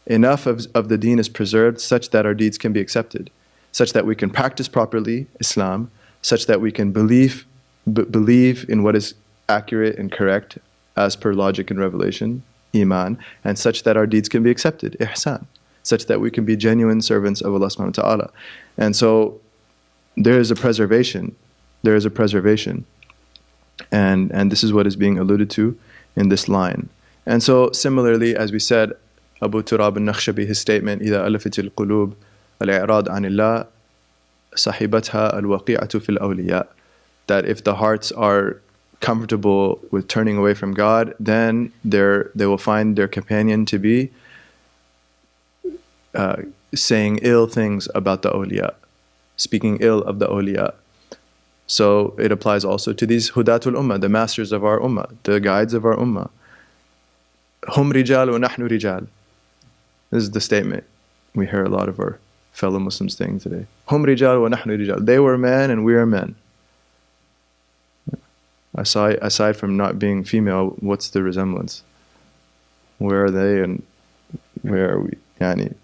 Enough of the deen is preserved such that our deeds can be accepted, such that we can practice properly Islam, such that we can believe in what is accurate and correct as per logic and revelation, Iman, and such that our deeds can be accepted, Ihsan, such that we can be genuine servants of Allah subhanahu wa ta'ala. And so there is a preservation. There is a preservation. And this is what is being alluded to in this line. And so similarly, as we said, Abu Turab al-Nakhshabi, his statement, إِذَا أَلَفَتِ الْقُلُوبِ الْإِعْرَاض عَنِ اللَّهِ صَحِبَتْهَا الْوَقِيعَةُ فِي الْأَوْلِيَاءِ, that if the hearts are comfortable with turning away from God, then they will find their companion to be saying ill things about the awliya, speaking ill of the awliya. So it applies also to these hudatul ummah, the masters of our ummah, the guides of our ummah. Hum rijal wa nahnu rijal. This is the statement we hear a lot of our fellow Muslims saying today. Hum rijal wa nahnu rijal. They were men and we are men. Aside from not being female, what's the resemblance? Where are they and where are we? Yani,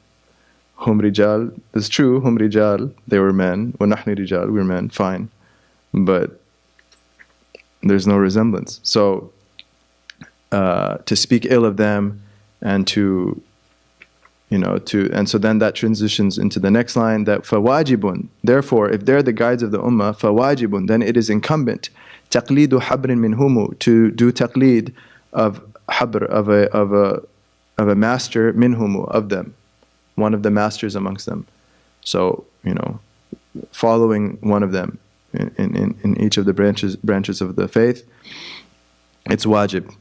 hum rijal, it's true, hum rijal, they were men, wa nahnu rijal, we're men, fine. But there's no resemblance. So to speak ill of them and and so then that transitions into the next line, that fawajibun. Therefore, if they're the guides of the ummah, fawajibun, then it is incumbent taqlidu habrin minhumu, to do taqlid of habr, of a master minhumu, of them, one of the masters amongst them. So following one of them in each of the branches of the faith, it's wajib.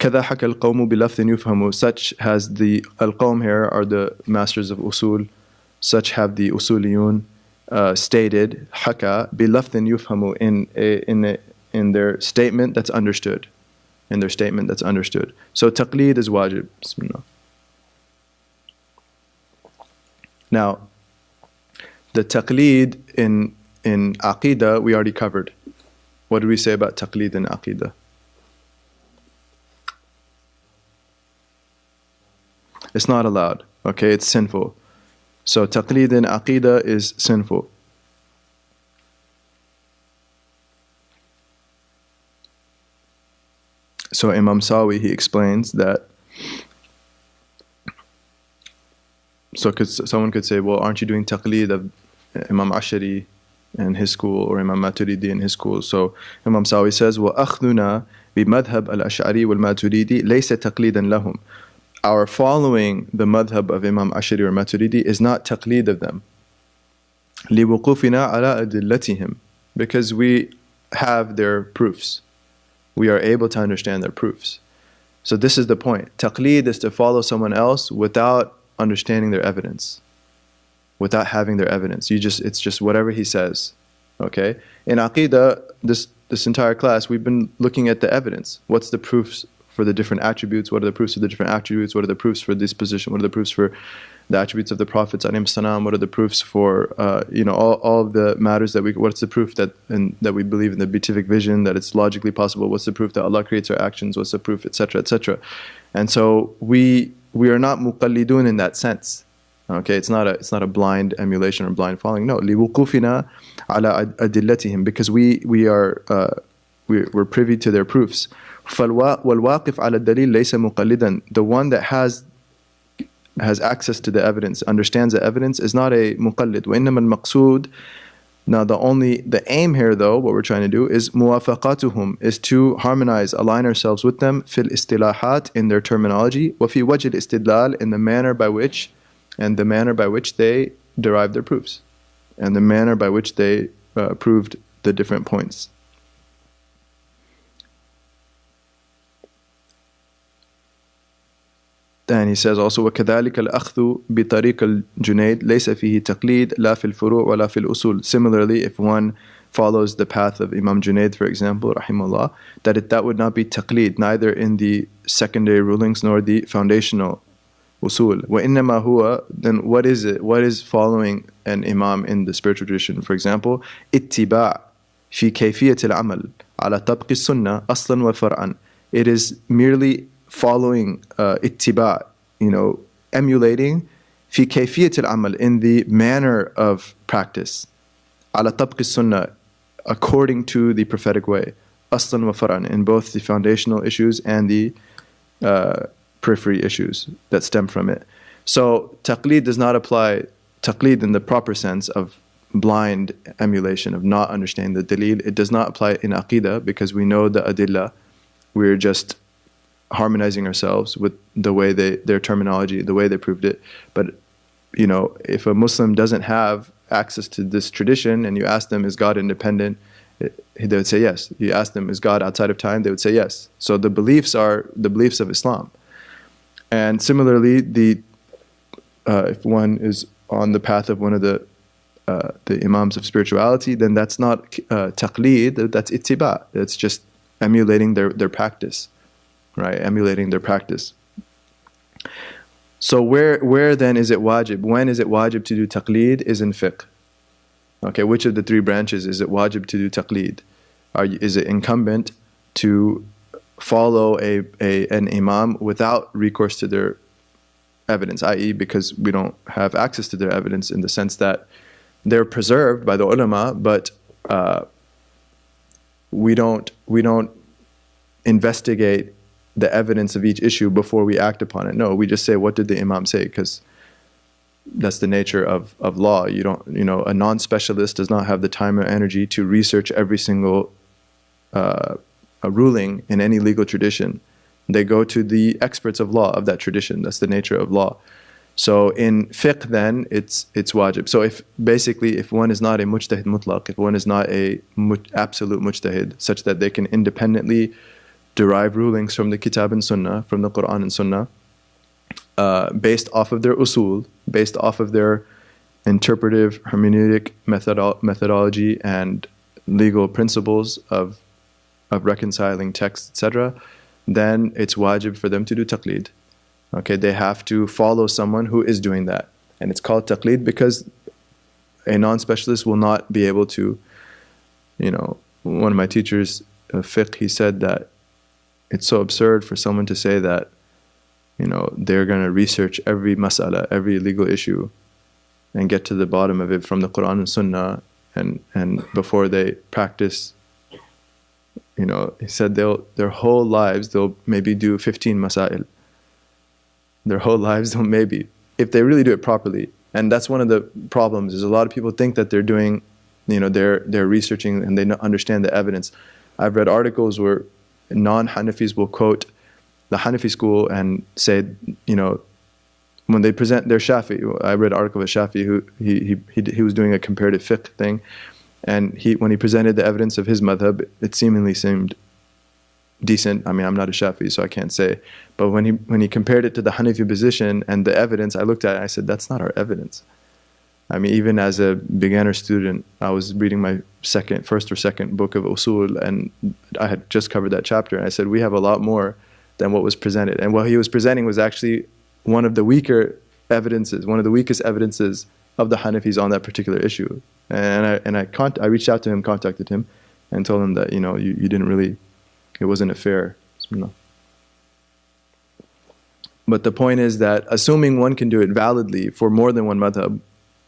كذا حكى القوم بلفظ يفهم. Such has the al-qawm here are the masters of usul. Such have the usuliyun stated حكى بلفظ يفهم, in their statement that's understood. in their statement that's understood. So taqlid is wajib. Bismillah. Now, the taqlid in Aqidah we already covered. What did we say about taqlid in Aqidah? It's not allowed. Okay, it's sinful. So taqlid in Aqidah is sinful. So Imam Sawi, he explains that, so someone could say, well, aren't you doing taqlid of Imam Ashari and his school, or Imam Maturidi and his school? So Imam Sawi says, وَأَخْذُنَا بِمَذْهَبْ الْأَشْعَرِي وَالْمَاتُرِيدِ لَيْسَ تَقْلِيدًا لَهُمْ. Our following the madhab of Imam Ashari or Maturidi is not taqlid of them. لِوُقُوفِنَا عَلَىٰ أَدِلَّتِهِمْ. Because we have their proofs. We are able to understand their proofs. So this is the point. Taqlid is to follow someone else without understanding their evidence, without having their evidence. It's just whatever he says. Okay? In Aqidah, this entire class, we've been looking at the evidence. What's the proofs for the different attributes? What are the proofs of the different attributes? What are the proofs for this position? What are the proofs for the attributes of the prophets? What are the proofs for all of the matters that what's the proof that we believe in the beatific vision, that it's logically possible? What's the proof that Allah creates our actions? What's the proof, etc., etc.? And so we are not muqallidun in that sense. Okay, it's not a blind emulation or blind following. No, liwuqufina ala adillatihim, because we're privy to their proofs. وَالْوَاقِفْ عَلَى الدَّلِيلِ لَيْسَ مُقَلِّدًا. The one that has access to the evidence, understands the evidence, is not a muqallid. وَإِنَّمَا الْمَقْصُودِ. Now the aim here, though, what we're trying to do is muwafaqatuhum, is to harmonize, align ourselves with them, fil istilahat, in their terminology, وَفِي وَجْهِ الْإِسْتِدْلَالِ, in the manner by which they derive their proofs, and the manner by which they proved the different points. Then he says also, وَكَذَلِكَ الْأَخْذُ بِطَرِيقِ الْجُنَيْدِ لَيْسَ فِيهِ تَقْلِيدٌ لَا فِي الْفُرُوعِ وَلَا فِي الْأُصُولِ. Similarly, if one follows the path of Imam Junayd, for example, rahimahullah, that would not be taqlid, neither in the secondary rulings nor the foundational usul. وَإِنَّمَا هُوَ. Then what is it? What is following an imam in the spiritual tradition? For example, اتباع في كيفية العمل على طبق السنة أصلا وفرعا. It is merely following ittiba, emulating fi kayfiyat al-amal, in the manner of practice, ala tabq sunnah, according to the prophetic way, aslan wa far'an, in both the foundational issues and the periphery issues that stem from it. So taqlid does not apply, taqlid in the proper sense of blind emulation, of not understanding the dalil. It does not apply in Aqidah, because we know the adillah. We're just harmonizing ourselves with the way their terminology, the way they proved it. But if a Muslim doesn't have access to this tradition, and you ask them, is God independent? They would say yes. You ask them, is God outside of time? They would say yes. So the beliefs are the beliefs of Islam. And similarly, if one is on the path of one of the Imams of spirituality, then that's not taqlid, that's ittiba. It's just emulating their practice. Right, emulating their practice. So where then is it wajib? When is it wajib to do taqlid? Is in fiqh. Okay, which of the three branches is it wajib to do taqlid? Is it incumbent to follow an imam without recourse to their evidence, i.e., because we don't have access to their evidence, in the sense that they're preserved by the ulama, but we don't investigate the evidence of each issue before we act upon it. No, we just say, what did the imam say? Because that's the nature of law. A non-specialist does not have the time or energy to research every single ruling in any legal tradition. They go to the experts of law of that tradition. That's the nature of law. So in fiqh, then it's wajib. So if one is not a mujtahid mutlaq, if one is not a absolute mujtahid, such that they can independently derive rulings from the kitab and sunnah, from the Quran and sunnah, based off of their usul, based off of their interpretive hermeneutic methodology and legal principles of reconciling texts, etc., then it's wajib for them to do taqlid. Okay, they have to follow someone who is doing that. And it's called taqlid because a non-specialist will not be able to, one of my teachers of fiqh, he said that it's so absurd for someone to say that, they're going to research every mas'ala, every legal issue, and get to the bottom of it from the Quran and Sunnah, and before they practice, he said their whole lives, they'll maybe do 15 masail. Their whole lives, they'll maybe, if they really do it properly. And that's one of the problems, is a lot of people think that they're doing, they're researching and they understand the evidence. I've read articles where non-Hanafis will quote the Hanafi school and say, when they present their Shafi, I read an article of a Shafi who he was doing a comparative fiqh thing, and when he presented the evidence of his madhab, it seemingly seemed decent. I mean, I'm not a Shafi, so I can't say. But when he compared it to the Hanafi position and the evidence, I looked at it and I said, that's not our evidence. I mean, even as a beginner student, I was reading my first or second book of usul, and I had just covered that chapter, and I said, we have a lot more than what was presented. And what he was presenting was actually one of the weaker evidences, one of the weakest evidences of the Hanafis on that particular issue. And I reached out to him, contacted him, and told him that, you didn't really, it wasn't a fair. But the point is that assuming one can do it validly for more than one madhab,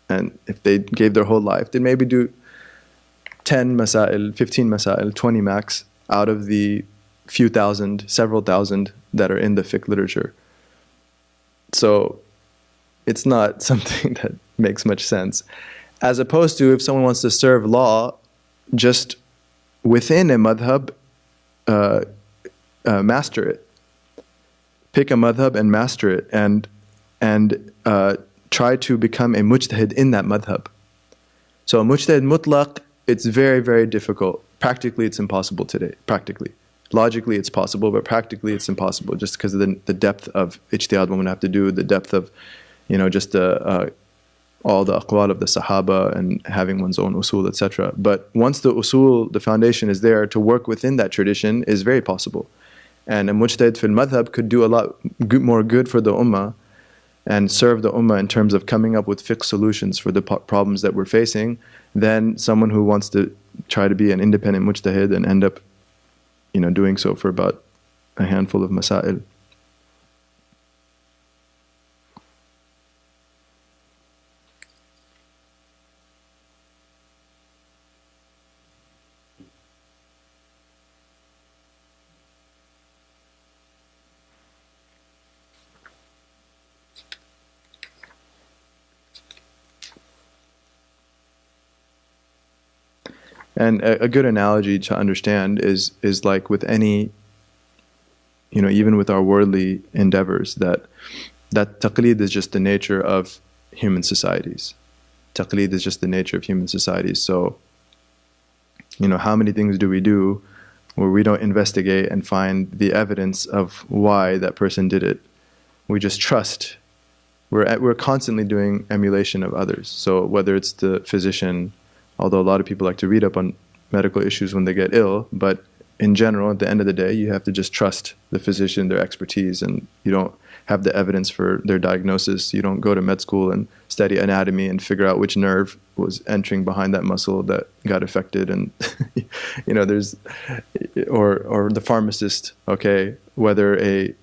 and if they gave their whole life, they'd maybe do 10 masail, 15 masail, 20 max out of the few thousand, several thousand that are in the fiqh literature. So it's not something that makes much sense. As opposed to if someone wants to serve law just within a madhab, master it. Pick a madhab and master it, and try to become a mujtahid in that madhab. So a mujtahid mutlaq, it's very, very difficult. Practically, it's impossible today. Practically. Logically, it's possible, but practically, it's impossible just because of the depth of ijtihad one would have to do, the depth of, just all the aqwal of the sahaba and having one's own usul, etc. But once the usul, the foundation is there, to work within that tradition is very possible. And a mujtahid fil madhab could do a lot more good for the ummah and serve the ummah in terms of coming up with fiqh solutions for the problems that we're facing than someone who wants to try to be an independent mujtahid and end up doing so for about a handful of masail. And a good analogy to understand is like with any, even with our worldly endeavors, that taqlid is just the nature of human societies. Taqlid is just the nature of human societies. So, how many things do we do where we don't investigate and find the evidence of why that person did it? We just trust. We're constantly doing emulation of others. So whether it's the physician, although a lot of people like to read up on medical issues when they get ill, but in general, at the end of the day, you have to just trust the physician, their expertise, and you don't have the evidence for their diagnosis. You don't go to med school and study anatomy and figure out which nerve was entering behind that muscle that got affected. And there's, or the pharmacist, okay, whether a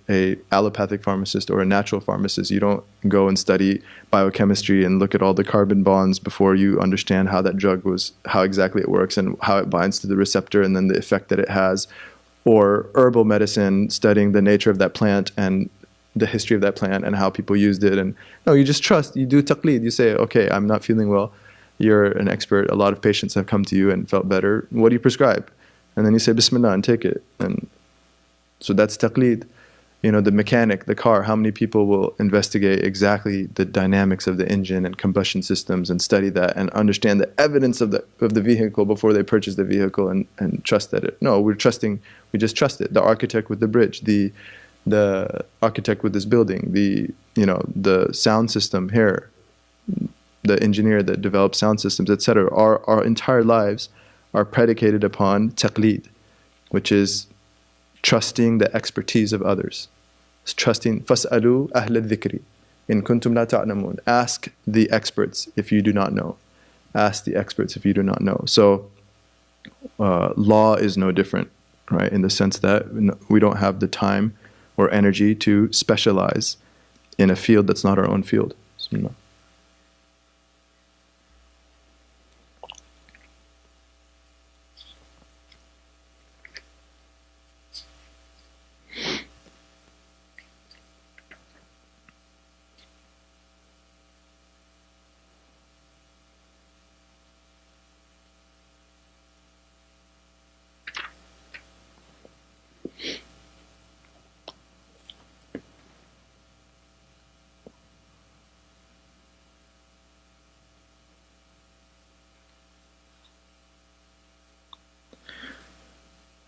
allopathic pharmacist or a natural pharmacist, you don't go and study biochemistry and look at all the carbon bonds before you understand how that drug how exactly it works and how it binds to the receptor and then the effect that it has. Or herbal medicine, studying the nature of that plant and the history of that plant and how people used it. And no, you just trust. You do taqlid. You say, okay, I'm not feeling well. You're an expert. A lot of patients have come to you and felt better. What do you prescribe? And then you say, Bismillah, and take it. And so that's taqlid. The mechanic, the car, how many people will investigate exactly the dynamics of the engine and combustion systems and study that and understand the evidence of the vehicle before they purchase the vehicle and trust that it. No, we just trust it. The architect with the bridge, the architect with this building, the sound system here, the engineer that develops sound systems, etc. Our entire lives are predicated upon taqlid, which is trusting the expertise of others. It's trusting, فَاسْأَلُوا أَهْلَ الذِّكْرِ إِن كُنْتُمْ لَا تَعْلَمُونَ. Ask the experts if you do not know. Ask the experts if you do not know. So, law is no different, right? In the sense that we don't have the time or energy to specialize in a field that's not our own field. Bismillah.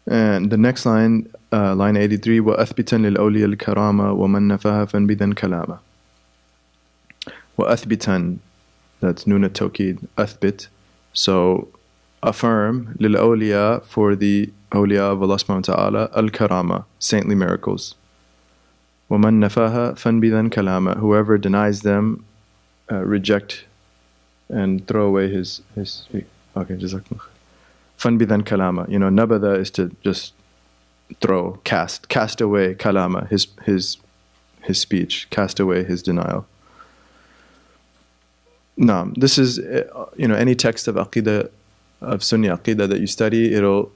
And the next line, line 83, وَأَثْبِتًا لِلْأَوْلِيَ الْكَرَامَ وَمَنْ نَفَاهَ فَانْبِذًا كَلَامًا. وَأَثْبِتًا, that's Nun at-Tawkid, أثبت. So, affirm, لِلْأَوْلِيَا, for the awliya of Allah subhanahu wa ta'ala, al-karama, saintly miracles. وَمَنْ نَفَاهَ فَانْبِذًا كَلَامًا. Whoever denies them, reject and throw away his speech. Okay, jazakumullah. فَانْبِذًا كَلَامًا. Nabada is to just throw, cast away kalama, his speech, cast away his denial. Now, this is, any text of Aqidah, of Sunni Aqidah that you study, it'll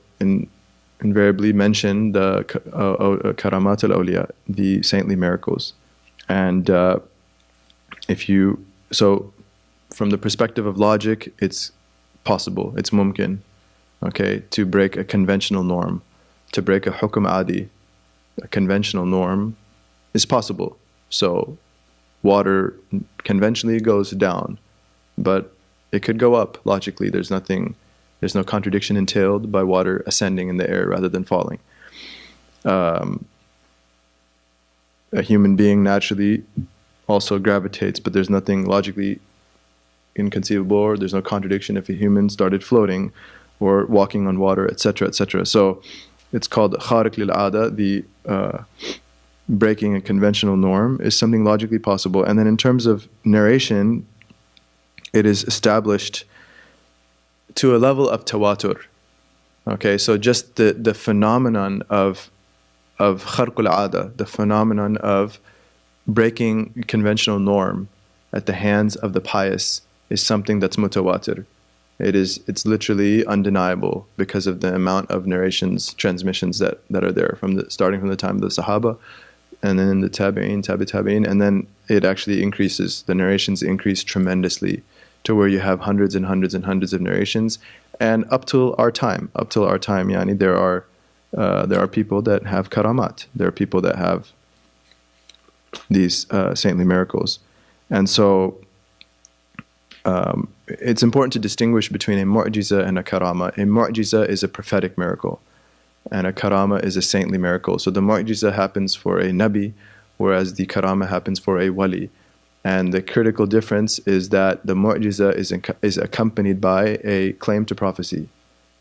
invariably mention the karamat al-awliya, the saintly miracles. And so from the perspective of logic, it's possible, it's mumkin, okay, to break a conventional norm, to break a hukum adi, a conventional norm is possible. So water conventionally goes down, but it could go up logically. There's no contradiction entailed by water ascending in the air rather than falling. A human being naturally also gravitates, but there's nothing logically inconceivable, or there's no contradiction if a human started floating or walking on water, etc., etc. So it's called khariq lil-ada, the breaking a conventional norm is something logically possible. And then in terms of narration, it is established to a level of tawatur. Okay, so just the phenomenon of kharq al-ada, the phenomenon of breaking conventional norm at the hands of the pious is something that's mutawatir. It's literally undeniable because of the amount of narrations, transmissions that are there starting from the time of the sahaba, and then the tabi'in, and then it actually increases. The narrations increase tremendously to where you have hundreds and hundreds and hundreds of narrations, and up till our time, yani there are people that have karamat. There are people that have these saintly miracles, and so. It's important to distinguish between a mu'jiza and a karama. A mu'jiza is a prophetic miracle, and a karama is a saintly miracle. So the mu'jiza happens for a nabi, whereas the karama happens for a wali. And the critical difference is that the mu'jiza is accompanied by a claim to prophecy.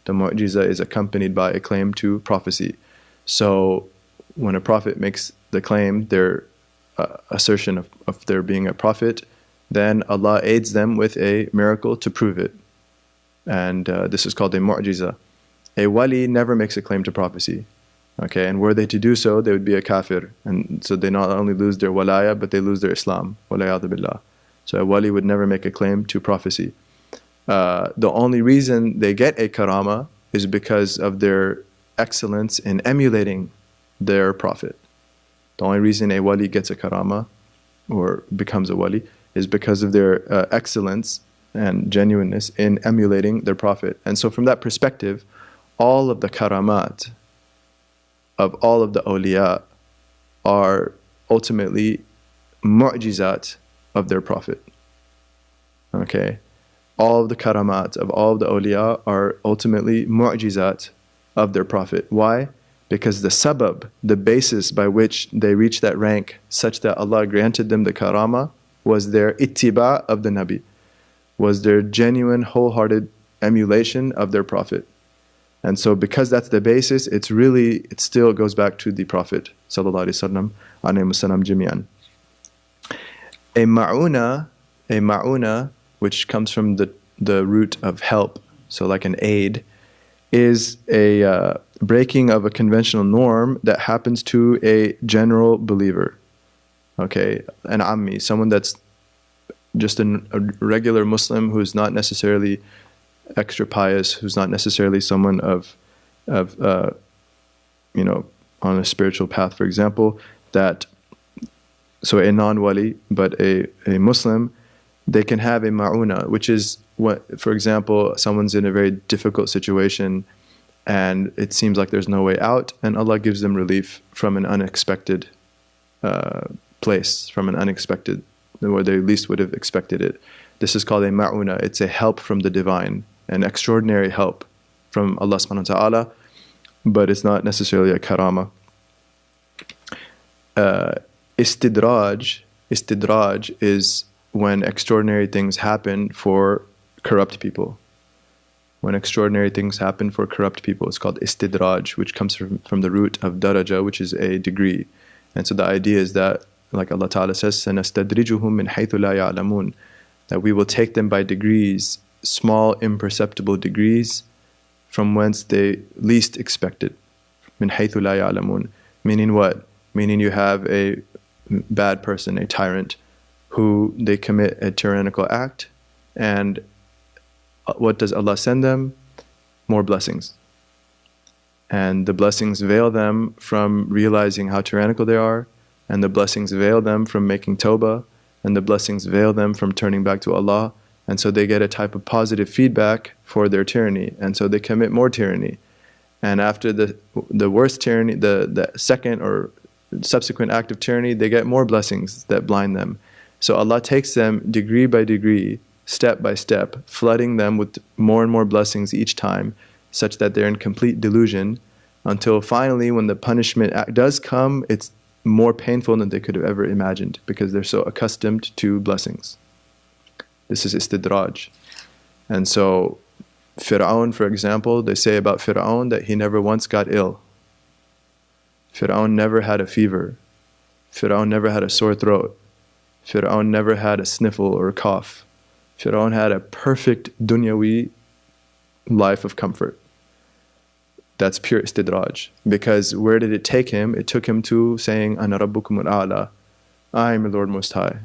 The mu'jiza is accompanied by a claim to prophecy. So when a prophet makes the claim, their assertion of there being a prophet, then Allah aids them with a miracle to prove it. And this is called a mu'jiza. A wali never makes a claim to prophecy. Okay, and were they to do so, they would be a kafir. And so they not only lose their walaya, but they lose their Islam. Walayadu billah. So a wali would never make a claim to prophecy. The only reason they get a karama is because of their excellence in emulating their prophet. The only reason a wali gets a karama or becomes a wali is because of their excellence and genuineness in emulating their prophet. And so from that perspective, all of the karamat of all of the awliya are ultimately mu'jizat of their prophet. Okay? All of the karamat of all of the awliya are ultimately mu'jizat of their prophet. Why? Because the sabab, the basis by which they reached that rank such that Allah granted them the karama, was their ittiba of the Nabi, was their genuine, wholehearted emulation of their Prophet. And so because that's the basis, it still goes back to the Prophet sallallahu alaihi wasallam jami'an. A ma'una, which comes from the root of help, so like an aid, is a breaking of a conventional norm that happens to a general believer. Okay, an ammi, someone that's just a regular Muslim who's not necessarily extra pious, who's not necessarily someone of on a spiritual path, for example, so a non-wali, but a Muslim, they can have a ma'una, which is what, for example, someone's in a very difficult situation and it seems like there's no way out, and Allah gives them relief from an unexpected place, from an unexpected, where they least would have expected it. This is called a ma'una. It's a help from the divine, an extraordinary help from Allah subhanahu wa ta'ala, but it's not necessarily a karama. Istidraj is when extraordinary things happen for corrupt people. When extraordinary things happen for corrupt people, it's called istidraj, which comes from the root of daraja, which is a degree. And so the idea is that, like Allah Ta'ala says, سَنَسْتَدْرِجُهُمْ مِنْ حَيْثُ لَا يَعْلَمُونَ, that we will take them by degrees, small imperceptible degrees, from whence they least expected. مِنْ حَيْثُ لَا يَعْلَمُونَ. Meaning what? Meaning you have a bad person, a tyrant, who they commit a tyrannical act, and what does Allah send them? More blessings. And the blessings veil them from realizing how tyrannical they are, and the blessings veil them from making tawbah, and the blessings veil them from turning back to Allah, and so they get a type of positive feedback for their tyranny, and so they commit more tyranny. And after the worst tyranny, the second or subsequent act of tyranny, they get more blessings that blind them. So Allah takes them degree by degree, step by step, flooding them with more and more blessings each time, such that they're in complete delusion, until finally when the punishment does come, it's more painful than they could have ever imagined, because they're so accustomed to blessings. This is istidraj. And so Fir'aun, for example, they say about Fir'aun that he never once got ill. Fir'aun never had a fever. Fir'aun never had a sore throat. Fir'aun never had a sniffle or a cough. Fir'aun had a perfect dunyawi life of comfort. That's pure istidraj. Because where did it take him? It took him to saying, Ana Rabbukum al-A'la, I am your Lord Most High.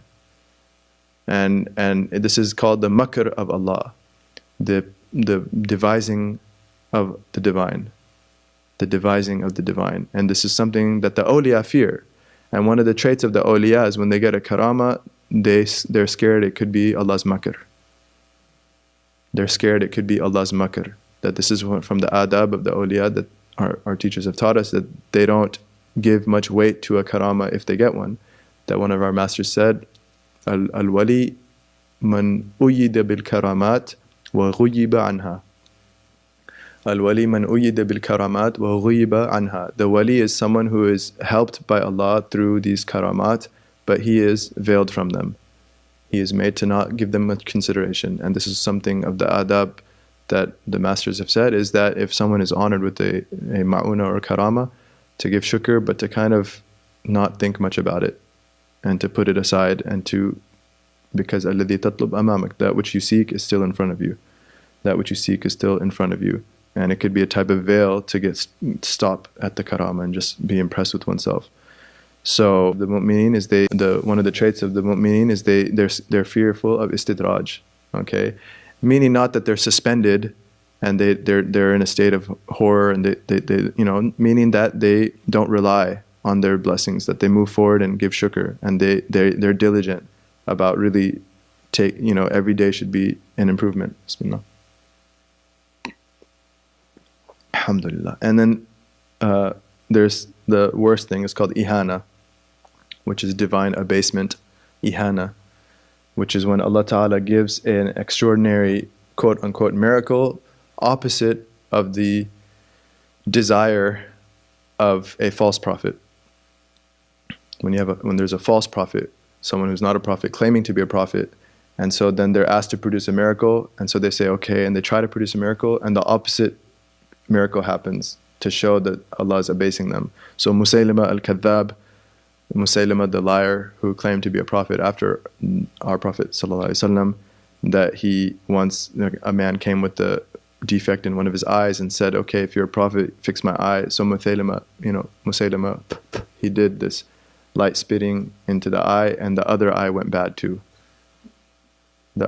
And this is called the makr of Allah, the devising of the divine. The devising of the divine. And this is something that the awliyyah fear. And one of the traits of the awliyyah is when they get a karama, they're scared it could be Allah's makr. They're scared it could be Allah's makr. That this is from the adab of the awliyyah that our teachers have taught us, that they don't give much weight to a karama if they get one. That one of our masters said, Al-wali man uyyida bil karamat wa ghuyiba anha. Al-wali man uyyida bil karamat wa ghuyiba anha. The wali is someone who is helped by Allah through these karamat, but he is veiled from them. He is made to not give them much consideration. And this is something of the adab that the masters have said, is that if someone is honored with a ma'una or karama, to give shukr, but to kind of not think much about it, and to put it aside, and because alladhi tatlub amamak, that which you seek is still in front of you. That which you seek is still in front of you. And it could be a type of veil to stop at the karama and just be impressed with oneself. So the mu'mineen is one of the traits of the mu'mineen is they're fearful of istidraj. Okay, meaning not that they're suspended and they're in a state of horror, and they meaning that they don't rely on their blessings, that they move forward and give shukr, and they're diligent about really every day should be an improvement. Bismillah. Alhamdulillah. And then there's the worst thing, is called ihana, which is divine abasement. Ihana, which is when Allah Ta'ala gives an extraordinary quote-unquote miracle opposite of the desire of a false prophet. When there's a false prophet, someone who's not a prophet claiming to be a prophet, and so then they're asked to produce a miracle, and so they say okay, and they try to produce a miracle, and the opposite miracle happens to show that Allah is abasing them. So Musaylima al-Kadhab, Musaylima the liar, who claimed to be a prophet after our Prophet ﷺ, that he once, a man came with the defect in one of his eyes and said, okay, if you're a prophet, fix my eye. So Musaylima, he did this light spitting into the eye, and the other eye went bad too. This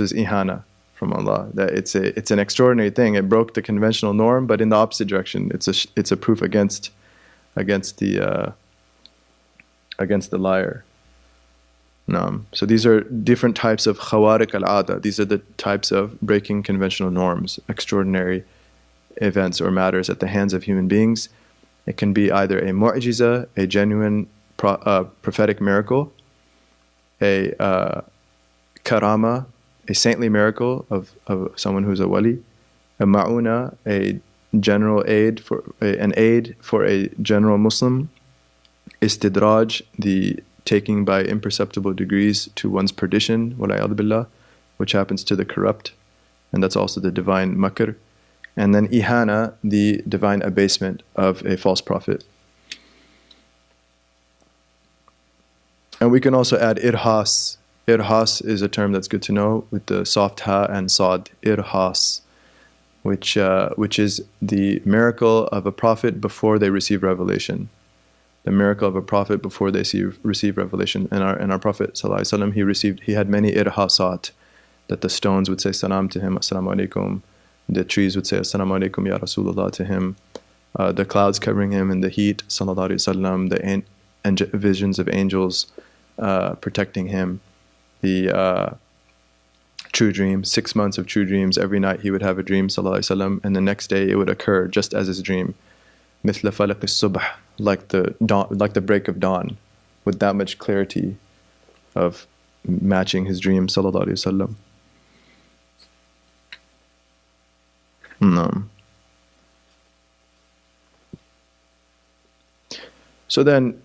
is ihana from Allah. That it's an extraordinary thing. It broke the conventional norm, but in the opposite direction. It's a proof against the liar. So these are different types of khawariq al-ada. These are the types of breaking conventional norms, extraordinary events or matters at the hands of human beings. It can be either a mu'jiza, a genuine prophetic miracle, a karama, a saintly miracle of someone who's a wali, a ma'una, a general aid an aid for a general Muslim, istidraj, the taking by imperceptible degrees to one's perdition, wala'iyadu billah, which happens to the corrupt, and that's also the divine makr. And then ihana, the divine abasement of a false prophet. And we can also add irhas. Irhas is a term that's good to know with the soft ha and sad. Irhas, which is the miracle of a prophet before they receive revelation. The miracle of a prophet before they receive revelation. And our Prophet ﷺ, he had many irhasat, that the stones would say salam to him, Asalaamu, Alaikum. The trees would say Asalaamu, Alaikum, Ya Rasulullah to him. The clouds covering him in the heat, sallallahu alaihi wasallam. The visions of angels protecting him. The true dreams, 6 months of true dreams. Every night he would have a dream, sallallahu alaihi wasallam, and the next day it would occur just as his dream. مثل فلق الصبح, like the break of dawn, with that much clarity of matching his dream, sallallahu alaihi wasallam. So then,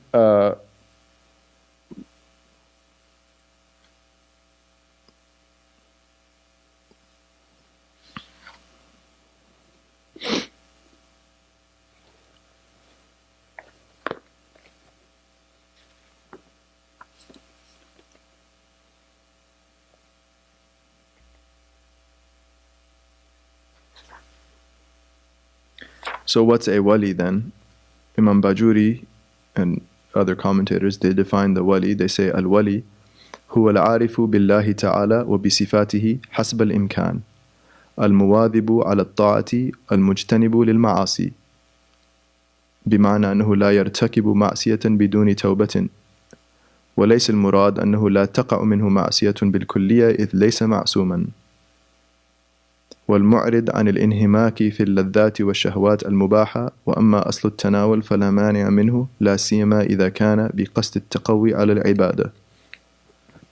so what's a wali then? Imam Bajuri and other commentators, they define the wali, they say al-wali huwa al-arifu billahi ta'ala wa bisifatihi hasb al-imkan al-muwadhibu ala al-ta'ati al-mujtanibu lil-ma'asi بمعنى أنه لا يرتكب معصية بدون توبة وليس المراد أنه لا تقع منه معصية بالكلية إذ ليس معصوما والمعرض عن الانهماك في اللذات والشهوات المباحة وأما أصل التناول فلا مانع منه لا سيما إذا كان بقصد التقوي على العبادة.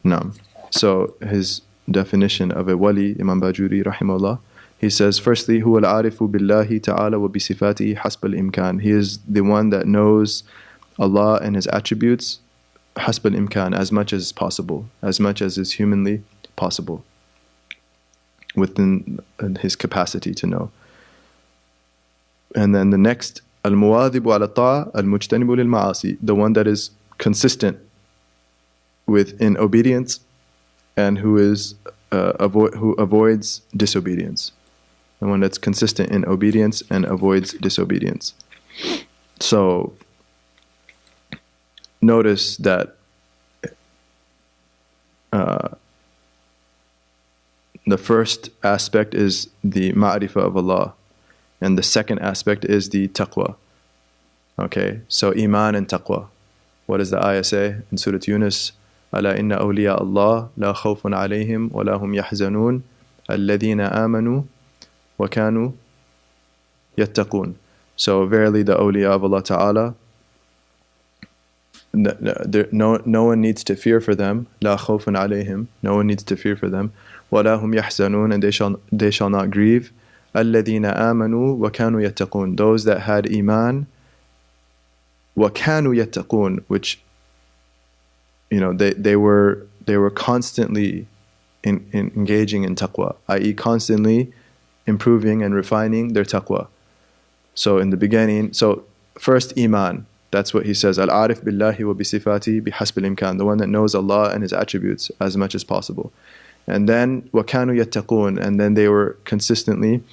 نعم. So his definition of a wali, Imam Bajuri rahimahullah, he says, firstly, هو العارف بالله تعالى وبصفاته حسب الإمكان. He is the one that knows Allah and His attributes حسب الإمكان, as much as possible, as much as is humanly possible, within his capacity to know. And then the next, المواظب على الطاعة المجتنب للمعاصي, the one that is consistent in obedience and who avoids disobedience. The one that's consistent in obedience and avoids disobedience. So notice that the first aspect is the ma'rifah of Allah, and the second aspect is the taqwa. Okay, so iman and taqwa. What does the ayah say in Surah Yunus? ألا إن أولياء الله لا خوف عليهم ولا هم يحزنون الذين آمنوا وكانوا يتقون. So verily the awliya of Allah Ta'ala, no one needs to fear for them. لا خوف عليهم, no one needs to fear for them. ولا هم يحزنون, and they shall not grieve. الذين آمنوا وكانوا يتقون, those that had iman. وكانوا يتقون, which, you know, they were constantly engaging in taqwa, i.e. constantly improving and refining their taqwa. So in the beginning, so first iman, that's what he says, al-arif billahi wa bisifati bihasbil imkan, the one that knows Allah and His attributes as much as possible. And then وَكَانُوا يَتَّقُونَ, and then they were consistently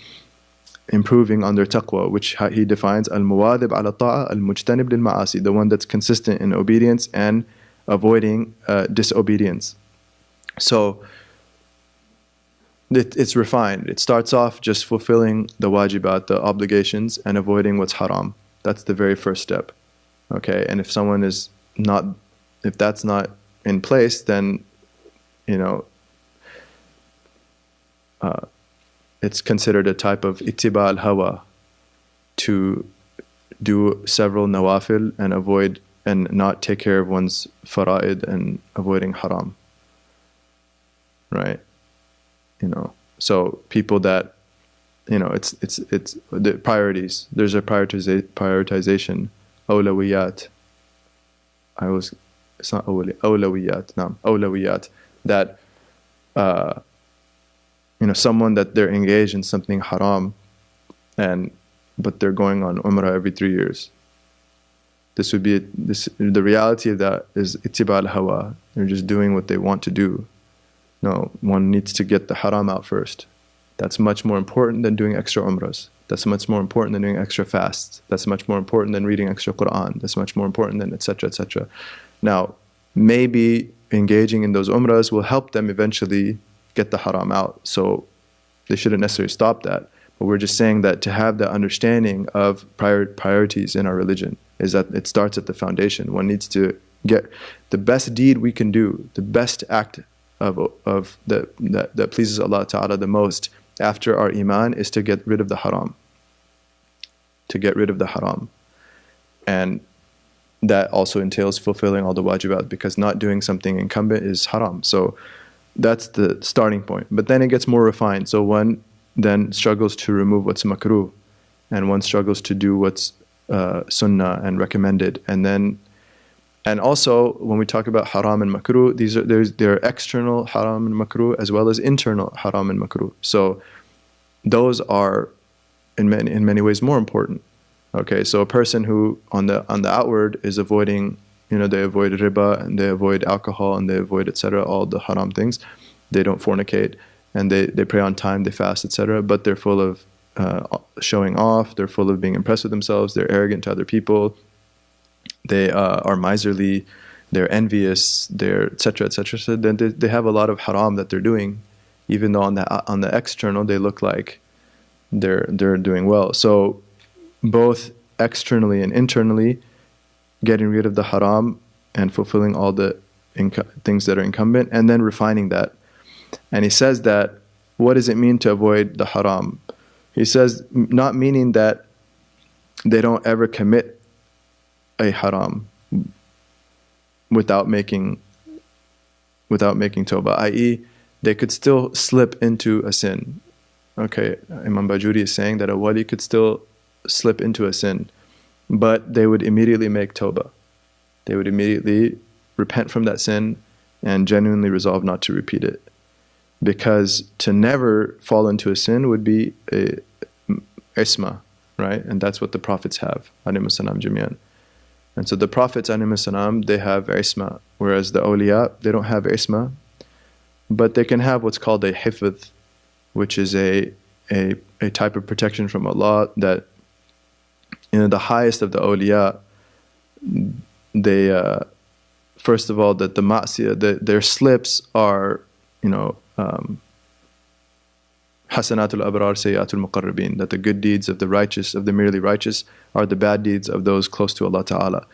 improving on their taqwa, which he defines al-muwadib ala ta'a al-mujtanib lil ma'asi, the one that's consistent in obedience and avoiding disobedience. So it's refined. It starts off just fulfilling the wajibat, the obligations, and avoiding what's haram. That's the very first step. Okay, and if someone is not, if that's not in place, then, you know, it's considered a type of ittiba al-hawa, to do several nawafil and avoid and not take care of one's fara'id and avoiding haram. Right? You know, so people that, you know, it's the priorities. There's a prioritization. Awliyyat. It's not awliyyat. No, awliyyat. That, you know, someone that they're engaged in something haram, but they're going on umrah every 3 years. This would be the reality of that is ittiba al-hawa. They're just doing what they want to do. No, one needs to get the haram out first. That's much more important than doing extra umrahs. That's much more important than doing extra fasts. That's much more important than reading extra Quran. That's much more important than etc. etc. Now, maybe engaging in those umrahs will help them eventually get the haram out. So they shouldn't necessarily stop that. But we're just saying that to have the understanding of priorities in our religion is that it starts at the foundation. One needs to get the best deed we can do, the best act of that pleases Allah Ta'ala the most after our iman is to get rid of the haram. To get rid of the haram. And that also entails fulfilling all the wajibat, because not doing something incumbent is haram. So that's the starting point. But then it gets more refined. So one then struggles to remove what's makruh, and one struggles to do what's sunnah and recommended. And also, when we talk about haram and makruh, there are external haram and makruh as well as internal haram and makruh. So those are in many ways more important. Okay, so a person who on the outward is avoiding, you know, they avoid riba and they avoid alcohol and they avoid etc., all the haram things. They don't fornicate and they pray on time, they fast, etc. But they're full of showing off. They're full of being impressed with themselves. They're arrogant to other people. They are miserly, they're envious, they're etc. etc. So then they have a lot of haram that they're doing, even though on the external they look like they're doing well. So both externally and internally, getting rid of the haram and fulfilling all the things that are incumbent, and then refining that. And he says that, what does it mean to avoid the haram? He says, not meaning that they don't ever commit a haram without making tawbah, i.e. they could still slip into a sin. Okay, Imam Bajuri is saying that a wali could still slip into a sin, but they would immediately make tawbah. They would immediately repent from that sin and genuinely resolve not to repeat it. Because to never fall into a sin would be a isma, right? And that's what the prophets have, alayhimus salam jami'an. And so the prophets, alayhimus salam, they have isma, whereas the awliya, they don't have isma, but they can have what's called a hifz, which is a type of protection from Allah that, you know, the highest of the awliya, they, first of all, that the ma'siyah, their slips are, you know, hasanatul abrar sayyatul muqarrabin, that the good deeds of the righteous, of the merely righteous, are the bad deeds of those close to Allah Ta'ala.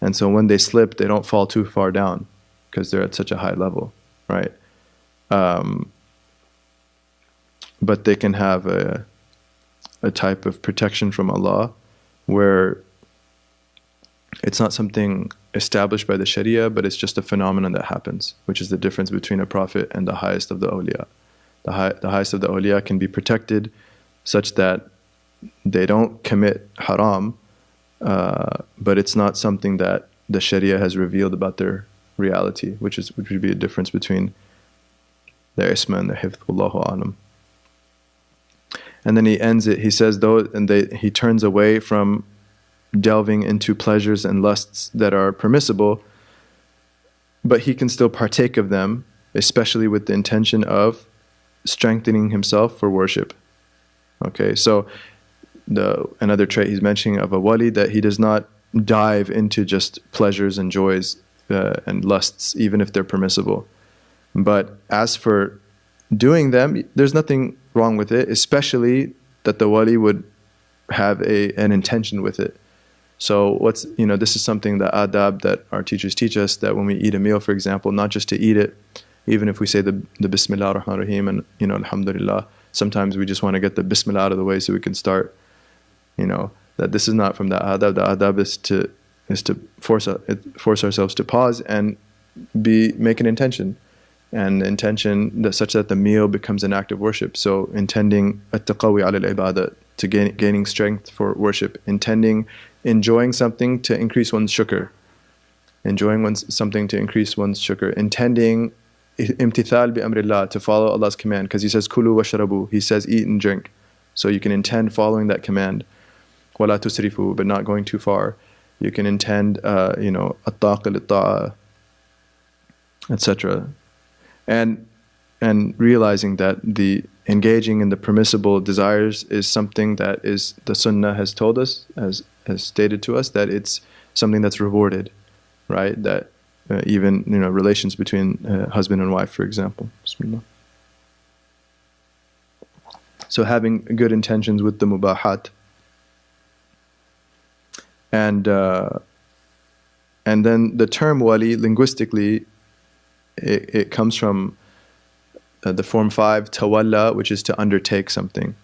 And so when they slip, they don't fall too far down because they're at such a high level, right? But they can have a type of protection from Allah where it's not something established by the Sharia, but it's just a phenomenon that happens, which is the difference between a prophet and the highest of the awliya. The highest of the awliya can be protected such that they don't commit haram, but it's not something that the Sharia has revealed about their reality, which would be a difference between the isma and the hifz. Wallahu alam. And then he ends it, he says, he turns away from delving into pleasures and lusts that are permissible, but he can still partake of them, especially with the intention of strengthening himself for worship. Okay, so another trait he's mentioning of a wali, that he does not dive into just pleasures and joys and lusts, even if they're permissible. But as for doing them, there's nothing wrong with it, especially that the wali would have an intention with it. So this is something, the adab that our teachers teach us, that when we eat a meal, for example, not just to eat it, even if we say the Bismillah ar-Rahman ar-Rahim and Alhamdulillah, sometimes we just want to get the Bismillah out of the way so we can start, that this is not from the adab. The adab is to force ourselves to pause and make an intention. And intention such that the meal becomes an act of worship. So intending at-taqawi ala al-ibadah, to gaining strength for worship. Intending enjoying something to increase one's shukr. Something to increase one's shukr. Intending imtithal bi amrillah, to follow Allah's command, because He says kulu washrabu, He says eat and drink. So you can intend following that command. Wala tusrifu, but not going too far. You can intend at-taqa lit-ta'a, etc. And realizing that the engaging in the permissible desires is something that is, the Sunnah has told us, has stated to us, that it's something that's rewarded, right? That even relations between husband and wife, for example. Bismillah. So having good intentions with the mubahat, and then the term wali, linguistically, it comes from the form 5, tawalla, which is to undertake something.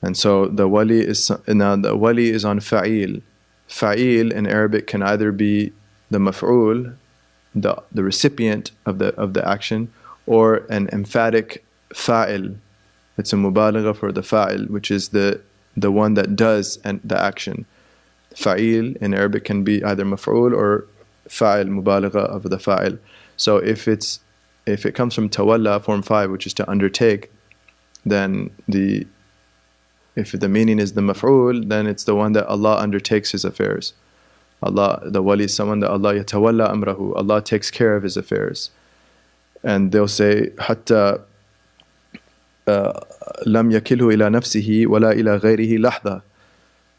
And so the wali is on fa'il. Fa'il in Arabic can either be the maf'ul, the recipient of the action, or an emphatic fa'il. It's a mubalagha for the fa'il, which is the one that does the action. Fa'il in Arabic can be either maf'ul or fa'il, mubalagha of the fa'il. So if it comes from tawalla, form 5, which is to undertake, then if the meaning is the maf'ul, then it's the one that Allah undertakes His affairs. The wali is someone that Allah yatawalla amrahu, Allah takes care of His affairs. And they'll say, hatta lam yakilhu ila nafsihi wala ila ghayrihi lahda.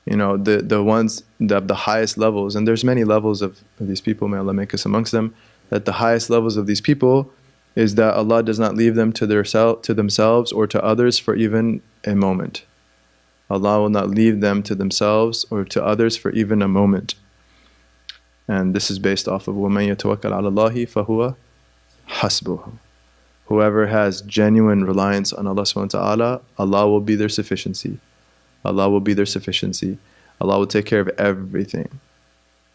The ones that the highest levels, and there's many levels of these people, may Allah make us amongst them, that the highest levels of these people is that Allah does not leave them to themselves or to others for even a moment. Allah will not leave them to themselves or to others for even a moment. And this is based off of وَمَن يَتَوَكَّلْ عَلَى اللَّهِ فَهُوَ حَسْبُهُ. Whoever has genuine reliance on Allah subhanahu wa ta'ala, Allah will be their sufficiency. Allah will be their sufficiency. Allah will take care of everything.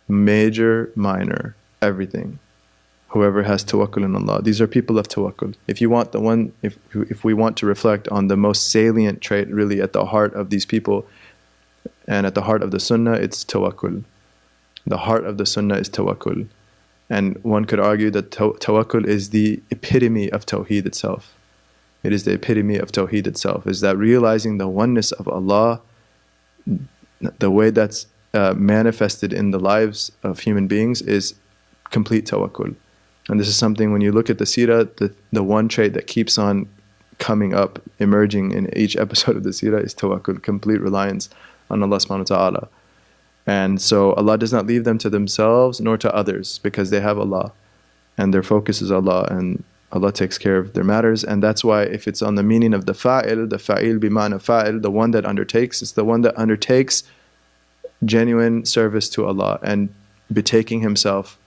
Major, minor, everything. Whoever has tawakkul in Allah. These are people of tawakkul. If we want to reflect on the most salient trait really at the heart of these people and at the heart of the sunnah, it's tawakkul. The heart of the sunnah is tawakkul. And one could argue that tawakkul is the epitome of tawheed itself. It is the epitome of tawheed itself. Is that realizing the oneness of Allah, the way that's manifested in the lives of human beings is complete tawakkul. And this is something, when you look at the seerah, the one trait that keeps on coming up, emerging in each episode of the seerah is tawakkul, complete reliance on Allah subhanahu wa ta'ala. And so Allah does not leave them to themselves nor to others, because they have Allah and their focus is Allah, and Allah takes care of their matters. And that's why if it's on the meaning of the fa'il bima'na fa'il, the one that undertakes, it's the one that undertakes genuine service to Allah and betaking himself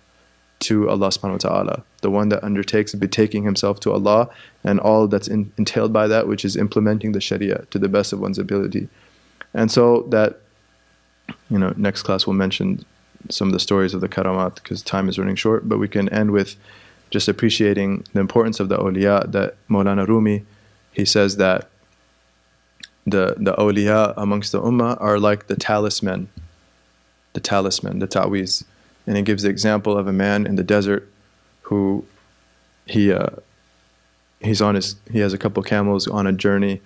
to Allah subhanahu wa ta'ala. The one that undertakes betaking himself to Allah and all that's entailed by that, which is implementing the sharia to the best of one's ability. And so that, next class we'll mention some of the stories of the karamat, because time is running short, but we can end with just appreciating the importance of the awliyyah. That Maulana Rumi, he says that the awliyyah amongst the ummah are like the talisman, the ta'weez. And he gives the example of a man in the desert who he has a couple camels on a journey,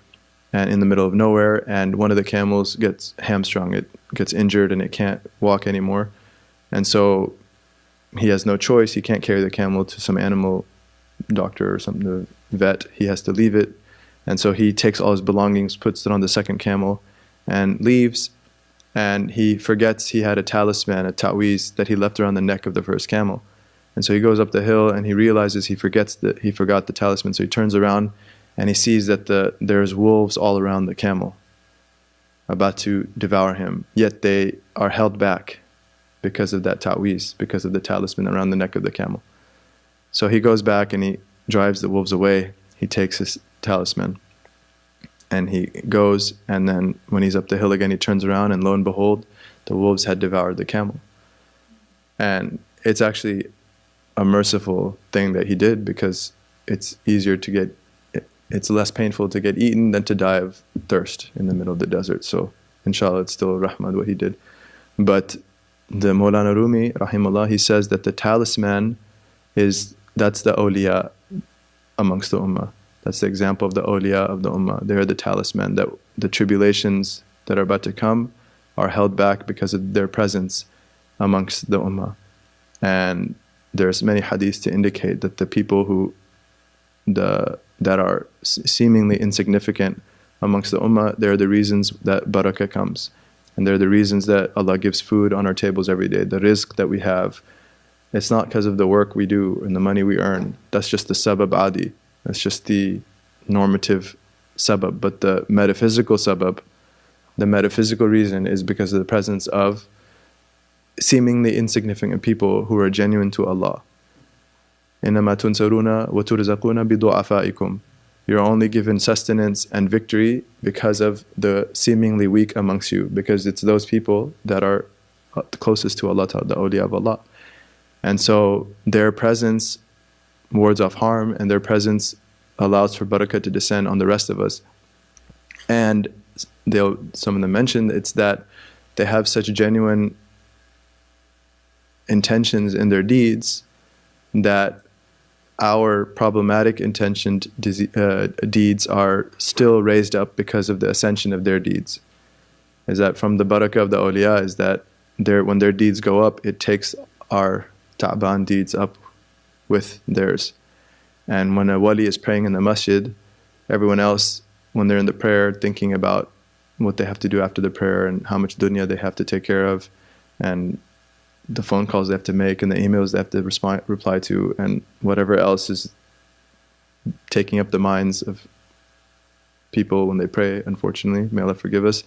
and in the middle of nowhere, and one of the camels gets hamstrung, it gets injured, and it can't walk anymore. And so he has no choice. He can't carry the camel to some animal doctor or something, the vet. He has to leave it. And so he takes all his belongings, puts it on the second camel, and leaves. And he forgets he had a talisman, a ta'weez, that he left around the neck of the first camel. And so he goes up the hill, and he realizes he forgot the talisman. So he turns around, and he sees that there's wolves all around the camel, about to devour him. Yet they are held back because of that ta'weez, because of the talisman around the neck of the camel. So he goes back and he drives the wolves away. He takes his talisman and he goes, and then when he's up the hill again, he turns around, and lo and behold, the wolves had devoured the camel. And it's actually a merciful thing that he did, because it's less painful to get eaten than to die of thirst in the middle of the desert. So inshallah, it's still rahmah what he did. But the Mawlana Rumi, rahimahullah, he says that the talisman that's the awliya amongst the ummah. That's the example of the awliya of the ummah. They are the talisman, that the tribulations that are about to come are held back because of their presence amongst the ummah. And there's many hadiths to indicate that the people that are seemingly insignificant amongst the ummah, they're the reasons that barakah comes. And they're the reasons that Allah gives food on our tables every day. The rizq that we have, it's not because of the work we do and the money we earn. That's just the sabab adi. That's just the normative sabab. But the metaphysical sabab, the metaphysical reason, is because of the presence of seemingly insignificant people who are genuine to Allah. إِنَّمَا تُنْصَرُونَ وَتُرْزَقُونَ بِضُعَفَائِكُمْ. You're only given sustenance and victory because of the seemingly weak amongst you, because it's those people that are closest to Allah, the awliya of Allah. And so their presence wards off harm, and their presence allows for barakah to descend on the rest of us. And some of them mentioned it's that they have such genuine intentions in their deeds that our problematic intentioned deeds are still raised up because of the ascension of their deeds. Is that from the barakah of the awliya, is that when their deeds go up, it takes our ta'ban deeds up with theirs. And when a wali is praying in the masjid, everyone else, when they're in the prayer, thinking about what they have to do after the prayer and how much dunya they have to take care of, and the phone calls they have to make, and the emails they have to reply to, and whatever else is taking up the minds of people when they pray, unfortunately, may Allah forgive us,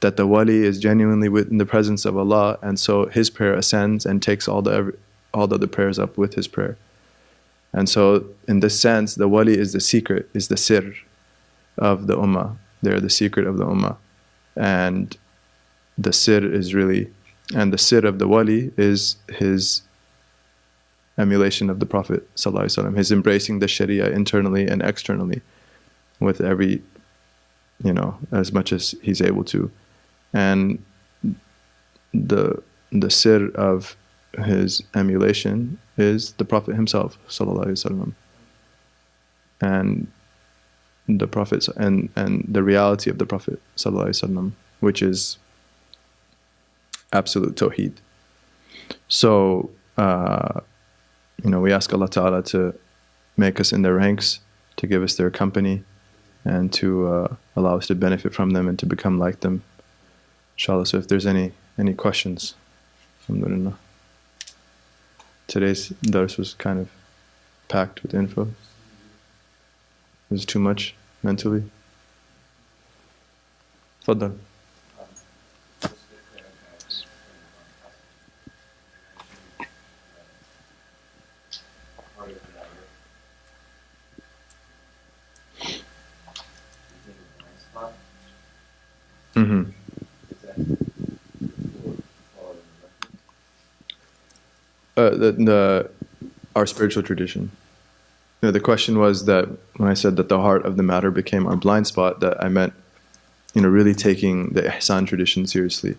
that the wali is genuinely in the presence of Allah, and so his prayer ascends and takes all the other prayers up with his prayer. And so in this sense, the wali is the secret, is the sir of the ummah. They're the secret of the ummah. And the sir is really, and the sir of the wali is his emulation of the Prophet ﷺ, his embracing the sharia internally and externally with every, as much as he's able to. And the sir of his emulation is the Prophet himself ﷺ. And the Prophet and the reality of the Prophet ﷺ, which is absolute tawheed. So we ask Allah Ta'ala to make us in their ranks, to give us their company, and to allow us to benefit from them and to become like them, inshallah. So if there's any questions, alhamdulillah. Today's dars was kind of packed with info. Was it too much mentally? Faddal. Mm-hmm. Our spiritual tradition. The question was that when I said that the heart of the matter became our blind spot, that I meant, really taking the ihsan tradition seriously.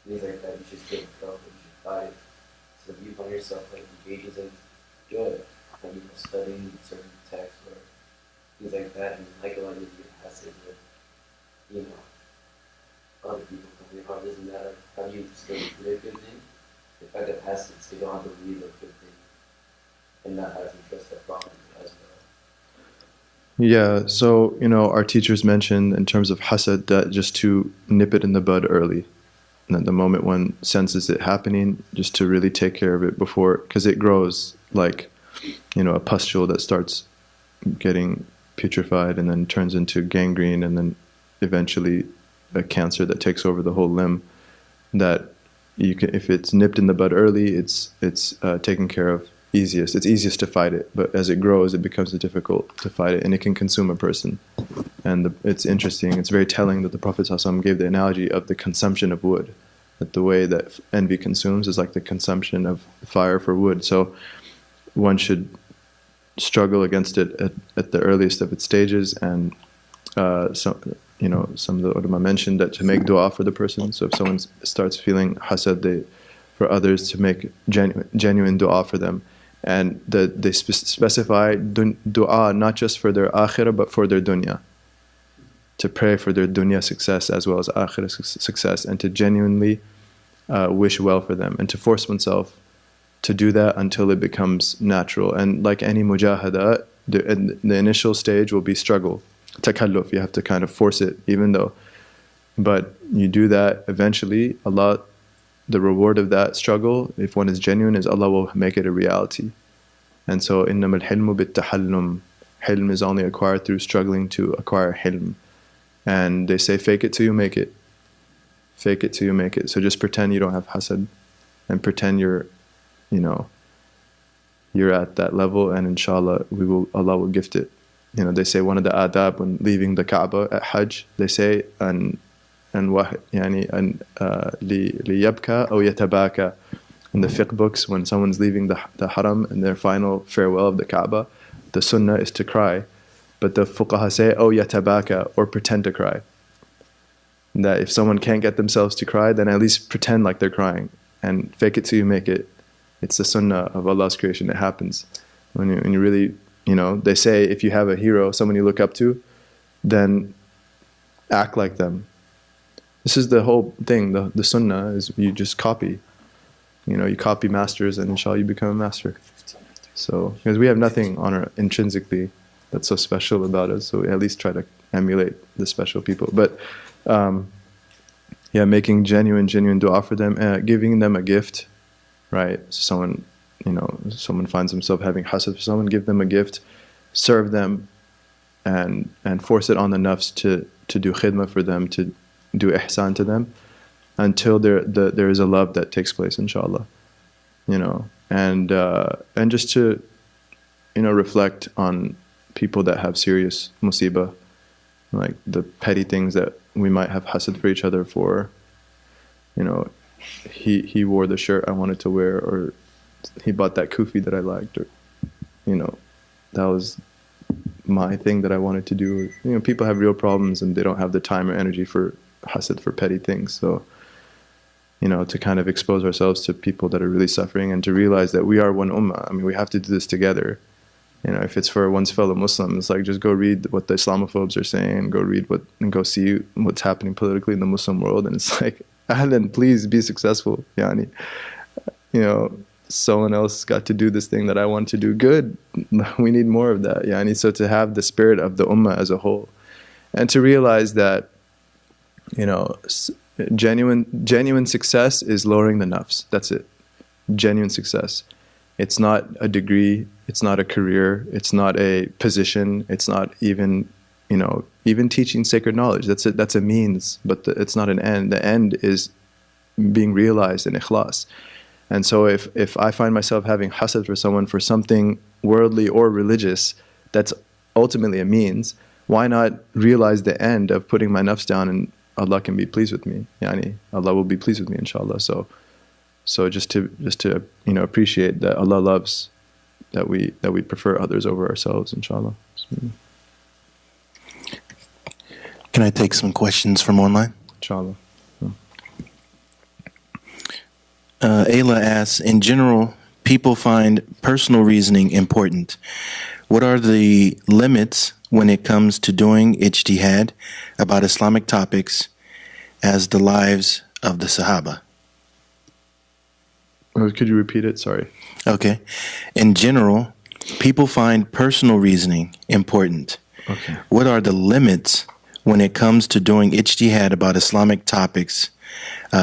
things like that, you should still feel it, you should fight it. So if you find yourself like engages in joy, like studying certain texts or things like that, and like a lot of you hasad with, other people coming on this and that, how do you still do a good thing? The fact that hasad, so you don't have to believe a good thing and not have to trust that problem as well.
Yeah, so, our teachers mentioned in terms of hasad that just to nip it in the bud early. And at the moment one senses it happening, just to really take care of it before, because it grows like, a pustule that starts getting putrefied and then turns into gangrene and then eventually a cancer that takes over the whole limb. That you can, if it's nipped in the bud early, it's taken care of easiest. It's easiest to fight it, but as it grows, it becomes difficult to fight it, and it can consume a person. And it's interesting. It's very telling that the Prophet ﷺ gave the analogy of the consumption of wood. That the way that envy consumes is like the consumption of fire for wood. So one should struggle against it at the earliest of its stages. And some of the ulama mentioned that to make dua for the person. So if someone starts feeling hasad for others, to make genuine dua for them. And they specify dua not just for their akhirah but for their dunya. To pray for their dunya success as well as akhirah success, and to genuinely wish well for them, and to force oneself to do that until it becomes natural. And like any mujahada, the initial stage will be struggle, takalluf. You have to kind of force it, but you do that eventually. Allah, the reward of that struggle, if one is genuine, is Allah will make it a reality. And so إِنَّمَا الْحِلْمُ بِالتَّحَلُّمِ, hilm is only acquired through struggling to acquire hilm. And they say fake it till you make it. Fake it till you make it. So just pretend you don't have hasad, and pretend you're at that level, and inshallah Allah will gift it. They say one of the adab when leaving the Kaaba at Hajj, they say لِيَبْكَى أَوْ يَتَبَاكَى. In the fiqh books, when someone's leaving the haram and their final farewell of the Kaaba, the sunnah is to cry. But the fuqaha say, "Oh yatabaka," or pretend to cry. That if someone can't get themselves to cry, then at least pretend like they're crying, and fake it till you make it. It's the sunnah of Allah's creation. It happens when you really, They say if you have a hero, someone you look up to, then act like them. This is the whole thing. The sunnah is you just copy. You copy masters, and inshallah you become a master. So because we have nothing intrinsically that's so special about us, so we at least try to emulate the special people. But making genuine dua for them, giving them a gift, right? So someone finds himself having hasad for someone, give them a gift, serve them, and force it on the nafs to do khidmah for them, to do ihsan to them, until there is a love that takes place, inshallah. And just to reflect on people that have serious musibah, like the petty things that we might have hasad for each other for. He wore the shirt I wanted to wear, or he bought that kufi that I liked, or that was my thing that I wanted to do. People have real problems and they don't have the time or energy for hasad for petty things. So to kind of expose ourselves to people that are really suffering, and to realize that we are one ummah. We have to do this together. If it's for one's fellow Muslim, it's like just go read what the Islamophobes are saying, and go see what's happening politically in the Muslim world, and it's like, ahlan, please be successful. Someone else got to do this thing that I want to do. Good. We need more of that. So to have the spirit of the ummah as a whole, and to realize that, genuine success is lowering the nafs. That's it. Genuine success. It's not a degree. It's not a career. It's not a position. It's not even, even teaching sacred knowledge. That's it. That's a means, but it's not an end. The end is being realized in ikhlas. And so if I find myself having hasad for someone for something worldly or religious, that's ultimately a means. Why not realize the end of putting my nafs down, and Allah can be pleased with me. Allah will be pleased with me, inshallah. So just to appreciate that Allah loves that we prefer others over ourselves, inshallah.
Can I take some questions from online?
Inshallah.
Ayla asks, in general, people find personal reasoning important. What are the limits when it comes to doing ijtihad about Islamic topics as the lives of the sahaba?
Could you repeat it? Sorry.
Okay. In general, people find personal reasoning important.
Okay.
What are the limits when it comes to doing ijtihad about Islamic topics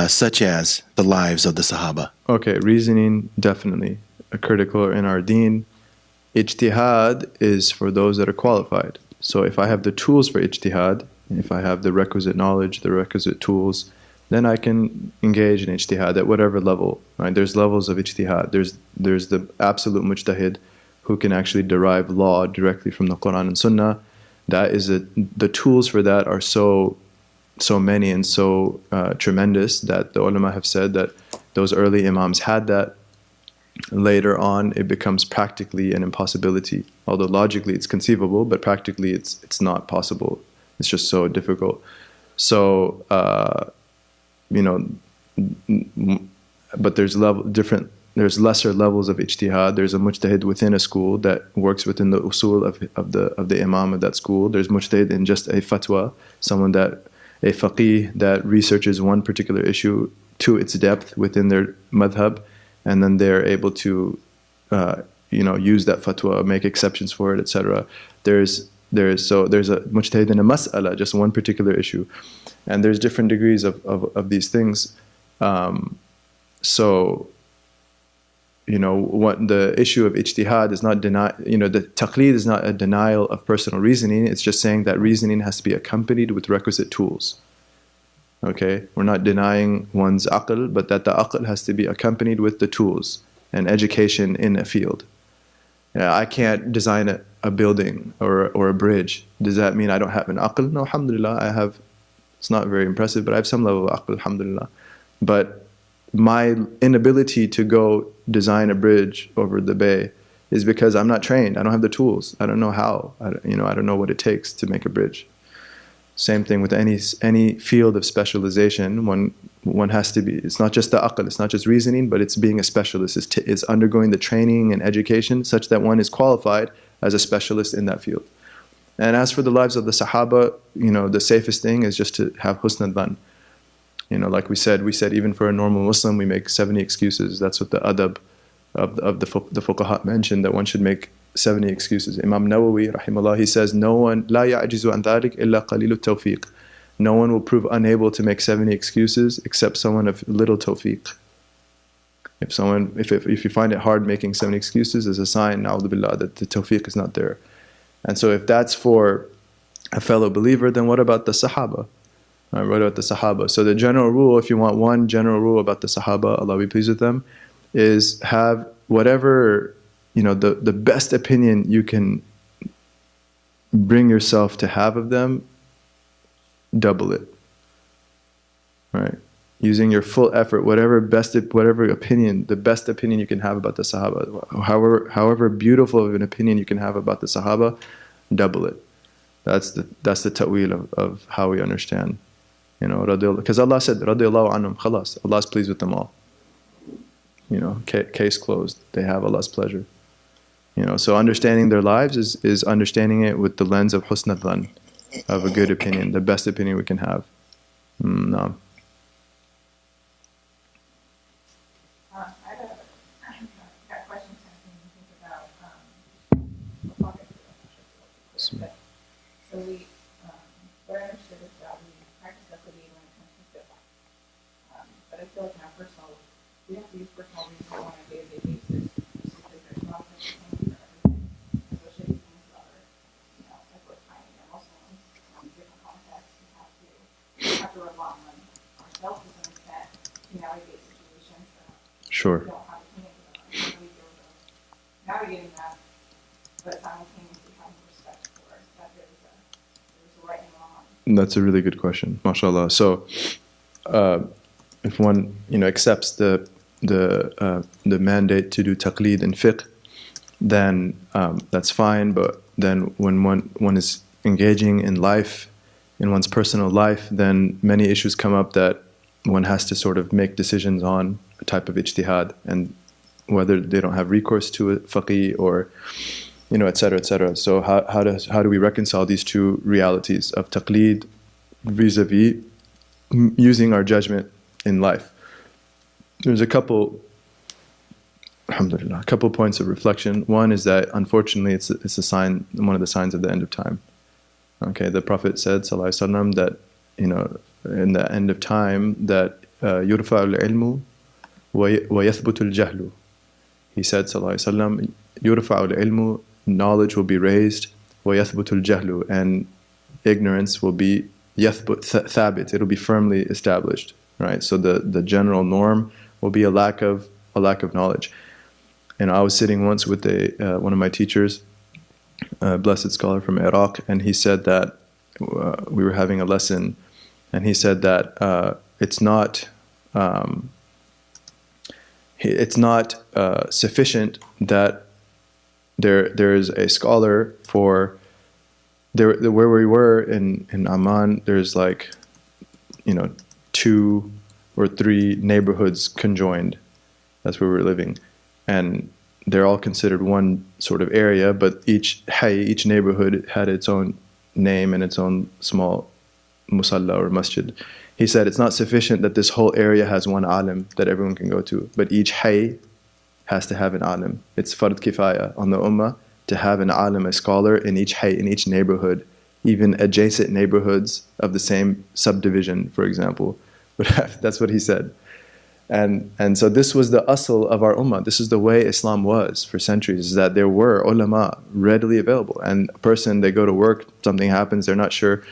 such as the lives of the sahaba?
Okay, reasoning, definitely critical in our deen. Ijtihad is for those that are qualified. So if I have the tools for ijtihad, if I have the requisite knowledge, the requisite tools, then I can engage in ijtihad at whatever level. Right? There's levels of ijtihad. There's the absolute mujtahid who can actually derive law directly from the Quran and Sunnah. That is the tools for that are so many and so tremendous that the ulama have said that those early imams had that. Later on, it becomes practically an impossibility. Although logically it's conceivable, but practically it's not possible. It's just so difficult. So but there's lesser levels of ijtihad. There's a mujtahid within a school that works within the usul of the imam of that school. There's mujtahid in just a fatwa, a faqih that researches one particular issue to its depth within their madhab, and then they're able to use that fatwa, make exceptions for it, etc. There's a mujtahid in a mas'ala, just one particular issue, and there's different degrees of these things. What the issue of ijtihad is not the taqlid is not a denial of personal reasoning. It's just saying that reasoning has to be accompanied with requisite tools. Okay, we're not denying one's aql, but that the aql has to be accompanied with the tools and education in a field. Yeah, I can't design a building or a bridge. Does that mean I don't have an aql? No, alhamdulillah, I have. It's not very impressive, but I have some level of aql, alhamdulillah. But my inability to go design a bridge over the bay is because I'm not trained. I don't have the tools. I don't know how. I don't know what it takes to make a bridge. Same thing with any field of specialization. One has to be. It's not just the aql. It's not just reasoning, but it's being a specialist. It's undergoing the training and education such that one is qualified as a specialist in that field. And as for the lives of the sahaba, the safest thing is just to have husn al-dhan. Like we said even for a normal Muslim, we make 70 excuses. That's what the adab of the fuqaha mentioned, that one should make 70 excuses. Imam Nawawi, rahimahullah, he says, no one, la ya'jizu an dhalik illa qalilu tawfiq. No one will prove unable to make 70 excuses except someone of little tawfiq. If you find it hard making 70 excuses, is a sign, na'udhu billah, that the tawfiq is not there. And so if that's for a fellow believer, then what about the sahaba? What about the sahaba? So the general rule, if you want one general rule about the sahaba, Allah be pleased with them, is have whatever, the best opinion you can bring yourself to have of them, double it. Right? Using your full effort, whatever opinion, the best opinion you can have about the sahaba, however beautiful of an opinion you can have about the sahaba, double it. That's the ta'wil of how we understand. Because Allah said, radiyallahu anhum, khalas, Allah's pleased with them all. Case closed. They have Allah's pleasure. So understanding their lives is understanding it with the lens of husn al-dhan, of a good opinion, the best opinion we can have. No.
I got questions when you think about so what I understood is that we practice equity when it comes to fiqh. But I feel like in our personal, we have to use personal reason on a day-to-day basis, just because there's not such a thing for everything, especially if things are, like we're finding in Muslims, in different contexts, we have to rely on ourselves to some extent to navigate situations that
Sure.
we don't have opinions about. Navigating that, but simultaneously having respect for that there's a right and wrong.
That's a really good question, mashallah. So, if one accepts the mandate to do taqlid in fiqh, then that's fine. But then when one is engaging in life, in one's personal life, then many issues come up that one has to sort of make decisions on type of ijtihad, and whether they don't have recourse to a faqih or, et cetera, et cetera. So how do we reconcile these two realities of taqlid vis-a-vis using our judgment in life? There's a couple points of reflection. One is that unfortunately it's a sign, one of the signs of the end of time. Okay, the Prophet said, sallallahu alaihi wasallam, that in the end of time that yurfa al-ilmu wa yathbutu al-jahlu. He said, sallallahu alaihi wasallam, yurfa al-ilmu, knowledge will be raised, wa yathbutu al-jahlu, and ignorance will be thabit, it'll be firmly established, right? So the general norm will be a lack of knowledge. And I was sitting once with one of my teachers, a blessed scholar from Iraq, and he said that we were having a lesson, and he said that it's not sufficient that there is a scholar for where we were in Amman. There's 2 or 3 neighborhoods conjoined. That's where we were living, and they're all considered one sort of area, but each neighborhood had its own name and its own small musalla or masjid. He said it's not sufficient that this whole area has one alim that everyone can go to, but each hay has to have an alim. It's fard kifaya on the ummah to have an alim, a scholar, in each hay, in each neighborhood, even adjacent neighborhoods of the same subdivision, for example. That's what he said. And so this was the asl of our ummah. This is the way Islam was for centuries, is that there were ulama readily available. And a person, they go to work, something happens, they're not sure,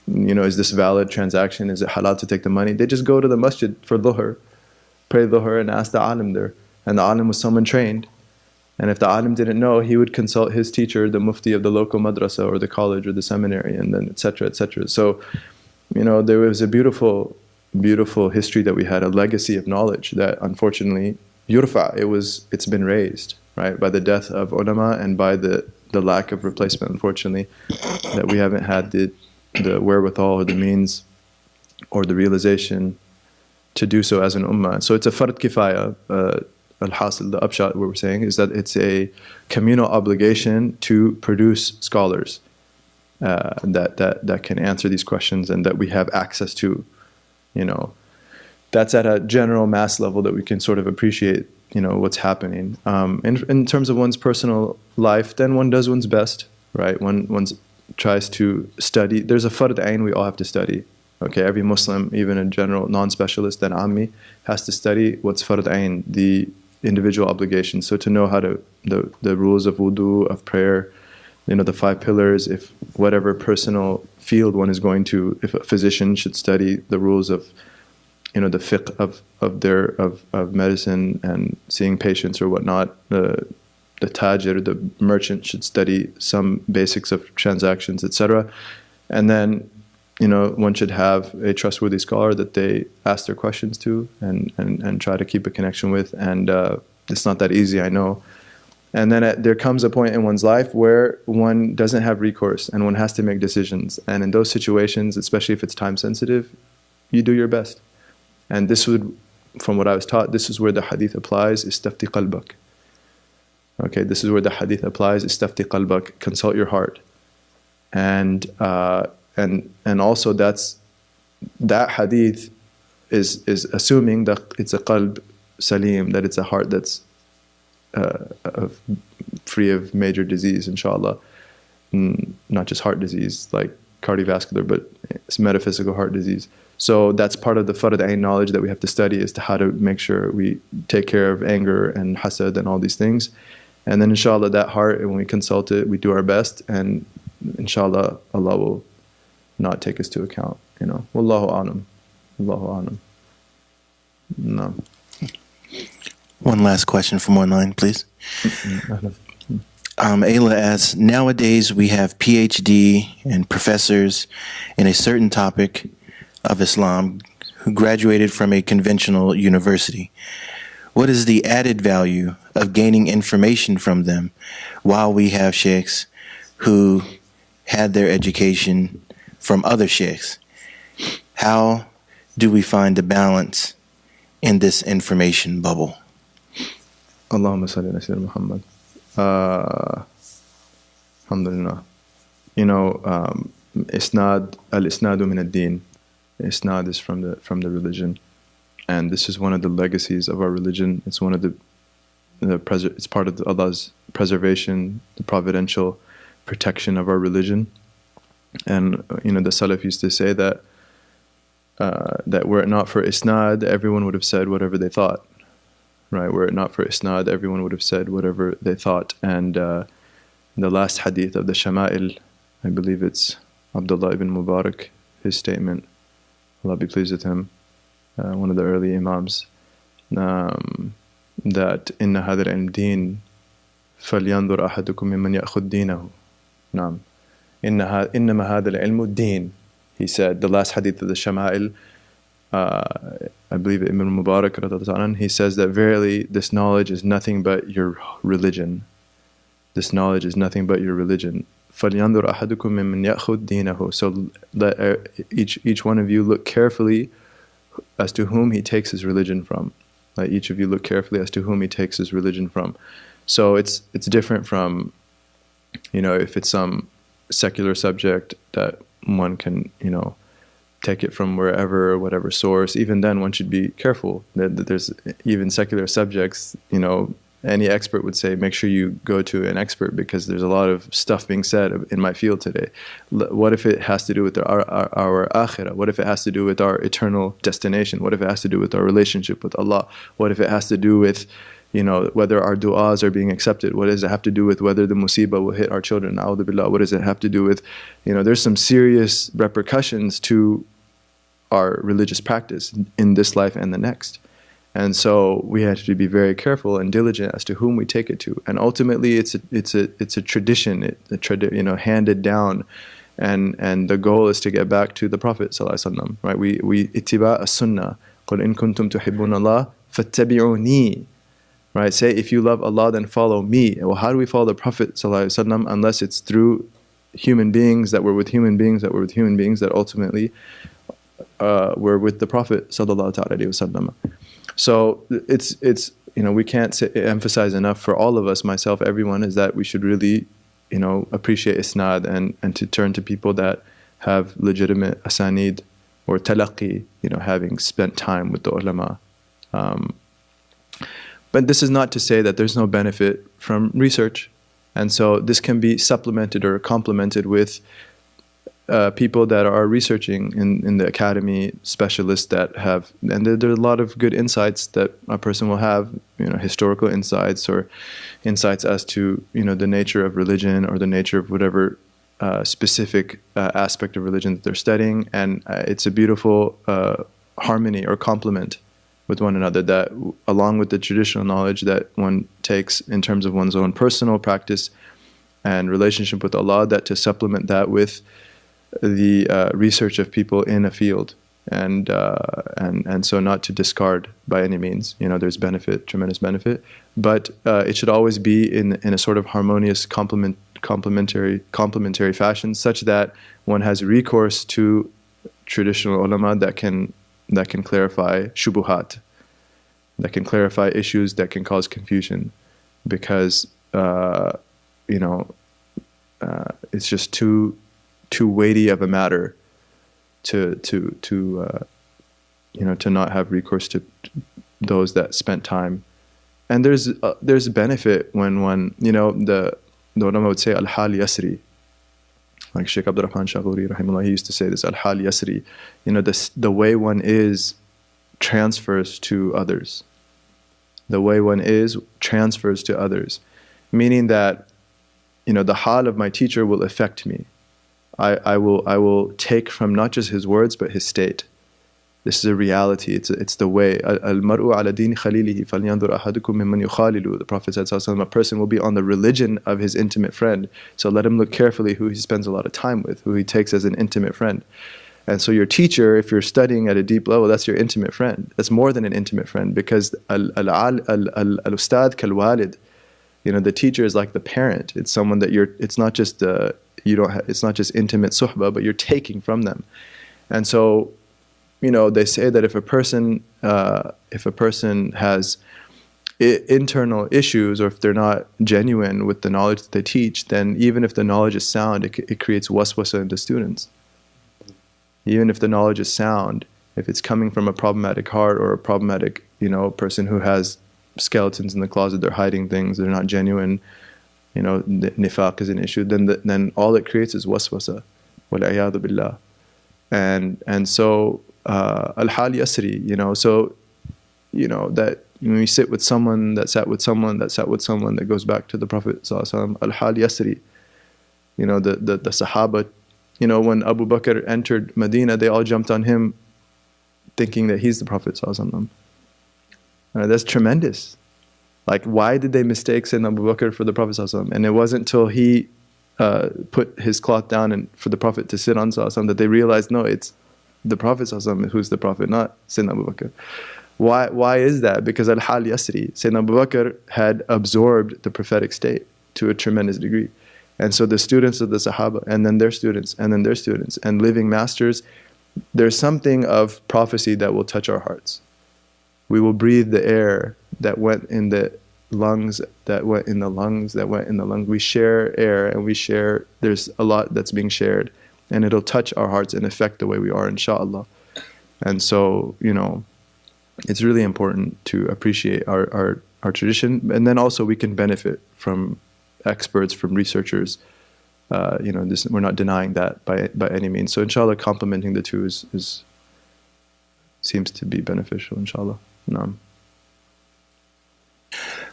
is this valid transaction? Is it halal to take the money? They just go to the masjid for dhuhr, pray dhuhr, and ask the alim there. And the alim was someone trained. And if the alim didn't know, he would consult his teacher, the mufti of the local madrasa or the college or the seminary, and then et cetera, et cetera. So, there was a beautiful history that we had, a legacy of knowledge that unfortunately yurfa, it's been raised, right, by the death of ulama and by the lack of replacement, unfortunately, that we haven't had the wherewithal or the means or the realization to do so as an ummah. So it's a fard kifaya. Al-hasil, the upshot, what we're saying is that it's a communal obligation to produce scholars that can answer these questions and that we have access to. That's at a general mass level that we can sort of appreciate, what's happening. In terms of one's personal life, then one does one's best, right? One tries to study. There's a fard ayn we all have to study. Okay, every Muslim, even a general non-specialist and ammi, has to study what's fard ayn, the individual obligation. So to know how to the rules of wudu, of prayer, the 5 pillars, if whatever personal field one is going to, if a physician should study the rules of, the fiqh of medicine and seeing patients or whatnot, the tajir, the merchant, should study some basics of transactions, etc. And then, one should have a trustworthy scholar that they ask their questions to and try to keep a connection with. And it's not that easy, I know. And then there comes a point in one's life where one doesn't have recourse and one has to make decisions. And in those situations, especially if it's time sensitive, you do your best. And this would, from what I was taught, this is where the hadith applies, istafti qalbak. Okay, this is where the hadith applies, istafti qalbak, consult your heart. And also that hadith is assuming that it's a qalb salim, that it's a heart that's free of major disease, inshallah. Not just heart disease like cardiovascular, but it's metaphysical heart disease. So that's part of the fard ayn knowledge that we have to study, as to how to make sure we take care of anger and hasad and all these things. And then inshallah that heart, and when we consult it, we do our best, and inshallah Allah will not take us to account. Wallahu a'lam. Wallahu a'lam. No.
One last question from online, please. Ayla asks, nowadays we have PhD and professors in a certain topic of Islam who graduated from a conventional university. What is the added value of gaining information from them, while we have sheikhs who had their education from other sheikhs? How do we find the balance in this information bubble?
Allahumma salli ala Sayyidina Muhammad. Alhamdulillah. Al-isnadu min ad-Deen. Isnad is from the religion, and this is one of the legacies of our religion. It's one of it's part of Allah's preservation, the providential protection of our religion. And the Salaf used to say that were it not for isnad, everyone would have said whatever they thought. Right? Were it not for isnad, everyone would have said whatever they thought. And the last hadith of the Shama'il, I believe it's Abdullah ibn Mubarak, his statement, Allah be pleased with him, one of the early Imams, that inna hadha al-ilm deen falyanzur ahadukum mimman ya'khudh deenahu. Naam. Innama hadha al-ilmu deen. He said, the last hadith of the Shama'il, I believe Ibn Mubarak, he says that verily this knowledge is nothing but your religion. This knowledge is nothing but your religion. فَلْيَنْظُرْ أَحَدُكُم مِّمَّنْ يَأْخُذْ دِينَهُ. So let each one of you look carefully as to whom he takes his religion from. Let each of you look carefully as to whom he takes his religion from. So it's different from, if it's some secular subject that one can, take it from wherever or whatever source. Even then, one should be careful. That there's even secular subjects, any expert would say, make sure you go to an expert because there's a lot of stuff being said in my field today. What if it has to do with our akhirah? What if it has to do with our eternal destination? What if it has to do with our relationship with Allah? What if it has to do with, whether our du'as are being accepted? What does it have to do with whether the musibah will hit our children? A'udhu billah. What does it have to do with, there's some serious repercussions to our religious practice in this life and the next. And so we have to be very careful and diligent as to whom we take it to. And ultimately, it's a tradition, handed down, and the goal is to get back to the Prophet ﷺ, right? We ittiba as-sunnah. قُلْ إِن كُنْتُمْ تُحِبُّونَ اللَّهَ فَاتَّبِعُونِي. Right? Say, if you love Allah, then follow me. Well, how do we follow the Prophet ﷺ unless it's through human beings that were with human beings that were with human beings that ultimately were with the Prophet ﷺ. So it's we can't emphasize enough for all of us, myself, everyone, is that we should really appreciate isnad and to turn to people that have legitimate asanid or talaqi, having spent time with the ulama. But this is not to say that there's no benefit from research, and so this can be supplemented or complemented with people that are researching in the academy, specialists that have, and there are a lot of good insights that a person will have, historical insights or insights as to, the nature of religion or the nature of whatever specific aspect of religion that they're studying. And it's a beautiful harmony or complement with one another that, along with the traditional knowledge that one takes in terms of one's own personal practice and relationship with Allah, that to supplement that with the research of people in a field, and so not to discard by any means. There's benefit, tremendous benefit, but it should always be in a sort of harmonious, complementary fashion, such that one has recourse to traditional ulama that can clarify shubuhat, that can clarify issues that can cause confusion, because it's just too weighty of a matter to not have recourse to those that spent time. And there's benefit when one, the ulama would say al-hal yasri, like Sheikh Abdul Rahman Shaghuri rahimahullah, he used to say this, al-hal yasri, the way one is transfers to others. The way one is transfers to others, meaning that the hal of my teacher will affect me. I will take from not just his words but his state. This is a reality. It's the way. Al-mar'u ala deen khalilihi falyanzur ahadukum mimman yukhalilu. The Prophet said, a person will be on the religion of his intimate friend. So let him look carefully who he spends a lot of time with, who he takes as an intimate friend. And so your teacher, if you're studying at a deep level, that's your intimate friend. That's more than an intimate friend, because al-ustad kal-walid. The teacher is like the parent. It's someone that it's not just it's not just intimate suhbah, but you're taking from them. And so, they say that if a person if a person has internal issues, or if they're not genuine with the knowledge that they teach, then even if the knowledge is sound, it creates waswasa in the students. Even if the knowledge is sound, if it's coming from a problematic heart or a problematic, person who has skeletons in the closet, they're hiding things, they're not genuine, nifaq is an issue, then all it creates is waswasa. Wal-iyadu billah. And so al-hal yasri, so that when we sit with someone that sat with someone that sat with someone, that goes back to the Prophet ﷺ, al-hal yasri, the sahaba, when Abu Bakr entered Medina, they all jumped on him thinking that he's the Prophet ﷺ. That's tremendous. Like, why did they mistake Sayyidina Abu Bakr for the Prophet ﷺ? And it wasn't until he put his cloth down and for the Prophet to sit on ﷺ that they realized, no, it's the Prophet ﷺ who's the Prophet, not Sayyidina Abu Bakr. Why is that? Because al-hal yasri, Sayyidina Abu Bakr had absorbed the prophetic state to a tremendous degree. And so the students of the sahaba, and then their students, and then their students, and living masters, there's something of prophecy that will touch our hearts. We will breathe the air that went in the lungs, that went in the lungs, that went in the lungs. We share air, and there's a lot that's being shared, and it'll touch our hearts and affect the way we are, inshallah. And so, it's really important to appreciate our tradition, and then also we can benefit from experts, from researchers. We're not denying that by any means. So inshallah, complementing the two seems to be beneficial, inshallah. No.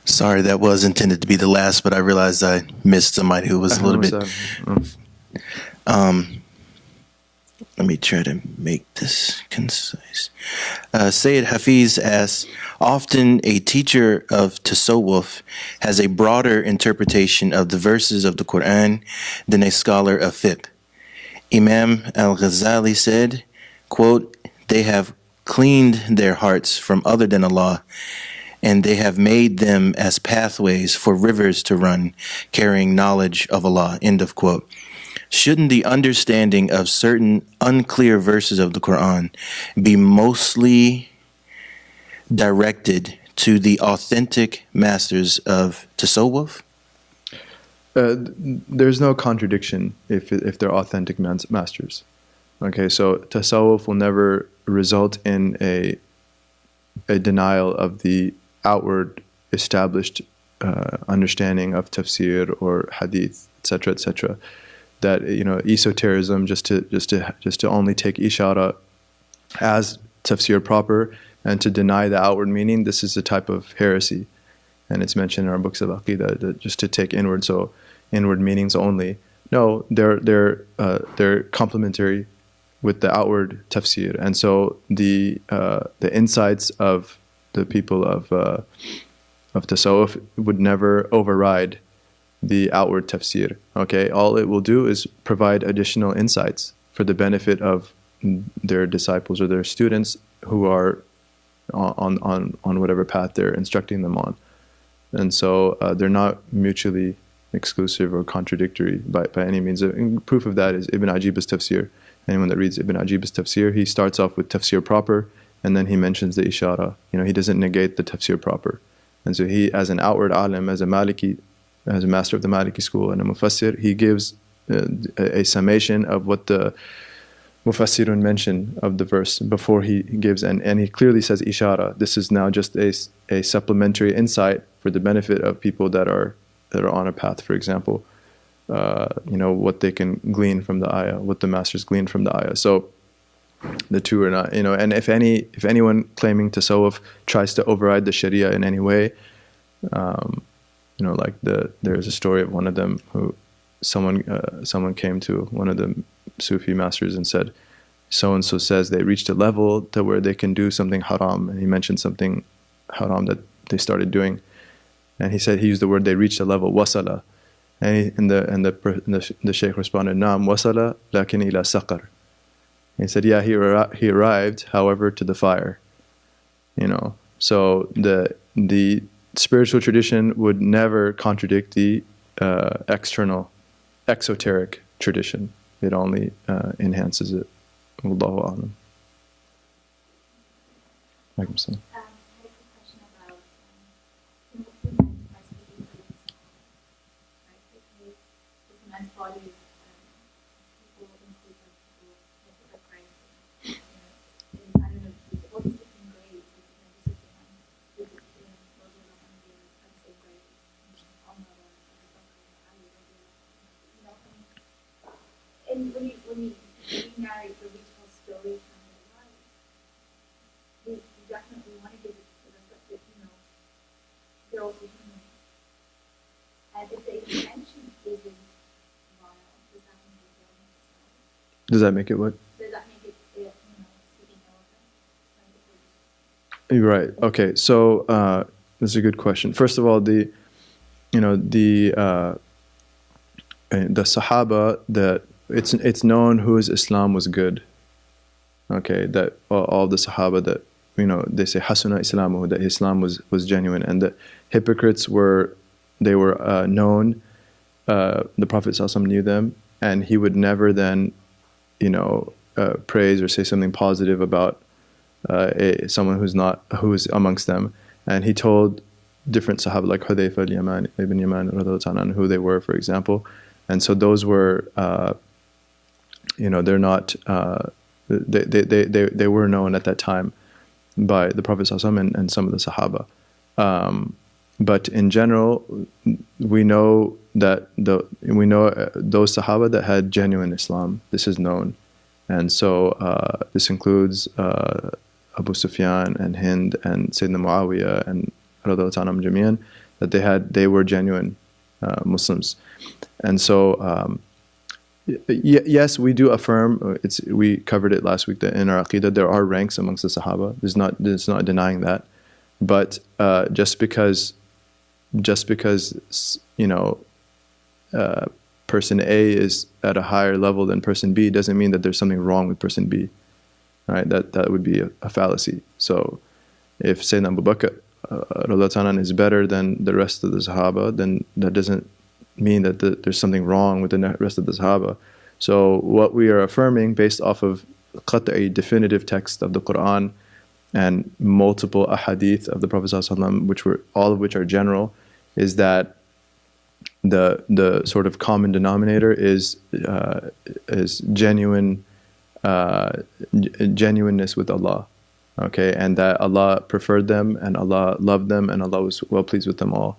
Sorry, that was intended to be the last, but I realized I missed somebody who was a little bit. Let me try to make this concise. Sayyid Hafiz asks, often a teacher of Tasawwuf has a broader interpretation of the verses of the Quran than a scholar of fiqh. Imam al-Ghazali said, quote, they have cleaned their hearts from other than Allah, and they have made them as pathways for rivers to run, carrying knowledge of Allah, end of quote. Shouldn't the understanding of certain unclear verses of the Quran be mostly directed to the authentic masters of Tasawwuf?
There's no contradiction if they're authentic masters. Okay, so Tasawwuf will never result in a denial of the outward established understanding of tafsir or hadith, etc., etc. That esotericism, just to only take ishara as tafsir proper and to deny the outward meaning, this is a type of heresy, and it's mentioned in our books of Aqidah, that just to take inward meanings only. No, they're complementary with the outward tafsir, and so the insights of the people of Tasawwuf would never override the outward tafsir. Okay, all it will do is provide additional insights for the benefit of their disciples or their students who are on whatever path they're instructing them on. And so they're not mutually exclusive or contradictory by any means. And proof of that is Ibn Ajib's tafsir. Anyone that reads Ibn Ajib's tafsir, he starts off with tafsir proper, and then he mentions the ishara. He doesn't negate the tafsir proper. And so he, as an outward alim, as a Maliki, as a master of the Maliki school and a mufassir, he gives a summation of what the mufassirun mention of the verse before he gives, and he clearly says ishara. This is now just a supplementary insight for the benefit of people that are on a path, for example. What they can glean from the ayah, what the masters glean from the ayah. So the two are not, and if anyone claiming tasawwuf tries to override the sharia in any way, like there's a story of one of them who someone came to one of the Sufi masters and said, so and so says they reached a level to where they can do something haram, and he mentioned something haram that they started doing, and he used the word they reached a level wasala, and the sheikh responded, naam wasala lakin ila saqar. He said, yeah, he arrived, however, to the fire. So the spiritual tradition would never contradict the external, exoteric tradition. It only enhances it. Wallahu a'lam. Alaikum salam.
bodies, people include like people like Christ. I don't know, all these different grades, like you can just those are the same grades. And when you narrate the retail stories from their lives, you definitely want to give it the respect that, they're also human. And if the intention isn't vile, does that make it
Does that make it what?
Does that make it, speaking ill of them?
Right. Okay. So that's a good question. First of all, the sahaba, that it's known whose Islam was good. Okay, that all the sahaba that they say hasuna Islamu, that Islam was genuine, and the hypocrites were known. The Prophet ﷺ knew them, and he would never then praise or say something positive about someone who's amongst them. And he told different sahaba like Hudayfa ibn Yaman radhiyallahu anhu who they were, for example. And so those were they're not they were known at that time by the Prophet ﷺ and some of the sahaba. But in general, we know that those sahaba that had genuine Islam. This is known, and so this includes Abu Sufyan and Hind and Sayyidina Muawiyah and radhiyallahu anhum jami'an, that they were genuine Muslims. And so yes, we do affirm. We covered it last week that in our Aqidah there are ranks amongst the sahaba. There's not denying that. But just because person A is at a higher level than person B doesn't mean that there's something wrong with person B. Right? That would be a fallacy. So if Sayyidina Abu Bakr radhiyallahu anhu is better than the rest of the sahaba, then that doesn't mean that there's something wrong with the rest of the sahaba. So what we are affirming based off of qat'i definitive text of the Quran and multiple ahadith of the Prophet ﷺ, all of which are general, is that the sort of common denominator is genuineness with Allah, okay, and that Allah preferred them and Allah loved them and Allah was well pleased with them all.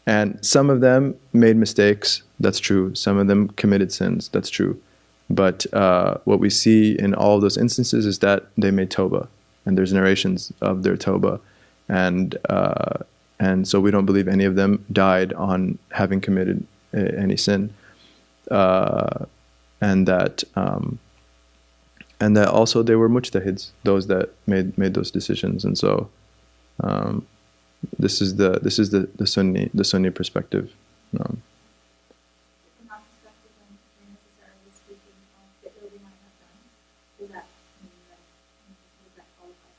And some of them made mistakes, that's true. Some of them committed sins, that's true. But what we see in all of those instances is that they made tawbah, and there's narrations of their tawbah, and so we don't believe any of them died on having committed any sin, and that also they were mujtahids, those that made those decisions. And so this is the Sunni perspective.
From our perspective, when we're necessarily speaking of the ill we might have done, does that mean that qualify?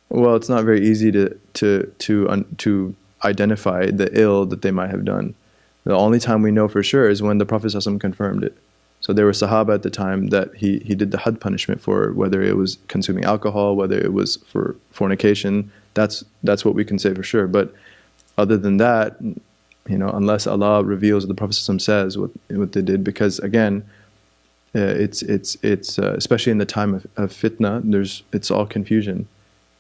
Well, it's not very easy to identify the ill that they might have done. The only time we know for sure is when the Prophet ﷺ confirmed it. So there were sahaba at the time that he did the had punishment for, whether it was consuming alcohol, whether it was for fornication. That's what we can say for sure. But other than that, unless Allah reveals, the Prophet ﷺ says what they did, because again, it's especially in the time of fitna, it's all confusion,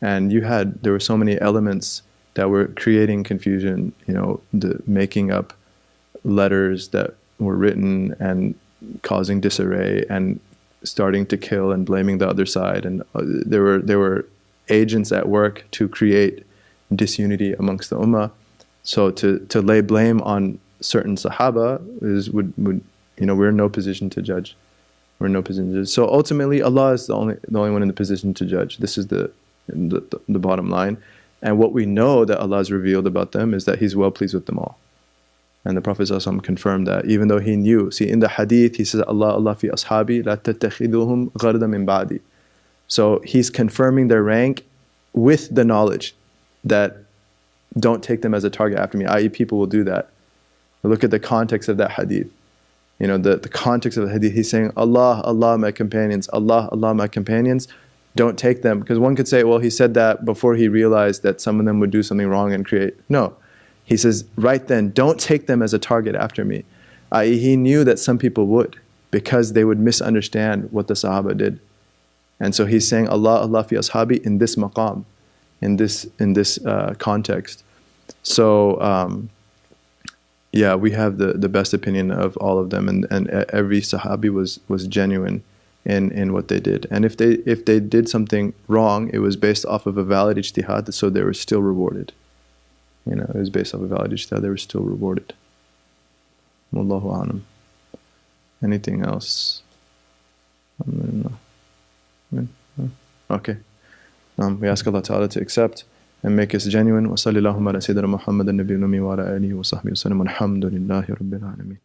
and there were so many elements that were creating confusion. The making up letters that were written and causing disarray and starting to kill and blaming the other side, and there were agents at work to create disunity amongst the ummah. So to lay blame on certain sahaba we're in no position to judge. We're in no position to judge. So ultimately, Allah is the only one in the position to judge. This is the bottom line. And what we know that Allah has revealed about them is that He's well pleased with them all. And the Prophet ﷺ confirmed that, even though he knew. See, in the hadith, he says, Allah fi ashabi la tattakhiduhum gharda min ba'di. So he's confirming their rank with the knowledge that don't take them as a target after me, i.e. people will do that. Look at the context of that hadith. The context of the hadith, he's saying, Allah, my companions, Allah, my companions, don't take them. Because one could say, well, he said that before he realized that some of them would do something wrong and create. No. He says, right then, don't take them as a target after me. i.e. he knew that some people would, because they would misunderstand what the Sahaba did. And so he's saying Allah fi ashabi in this maqam, in this context. So yeah, we have the best opinion of all of them, and every Sahabi was genuine in what they did. And if they did something wrong, it was based off of a valid ijtihad, so they were still rewarded. You know, it was based off of a valid ijtihad, they were still rewarded. Wallahu a'lam. Anything else? Okay. We ask Allah Ta'ala to accept and make us genuine. Wa sallallahu ala sayyidina Muhammadan nabiyyin ummi wa ala alihi wa sahbihi wa sallam. Alhamdulillahi rabbil alameen.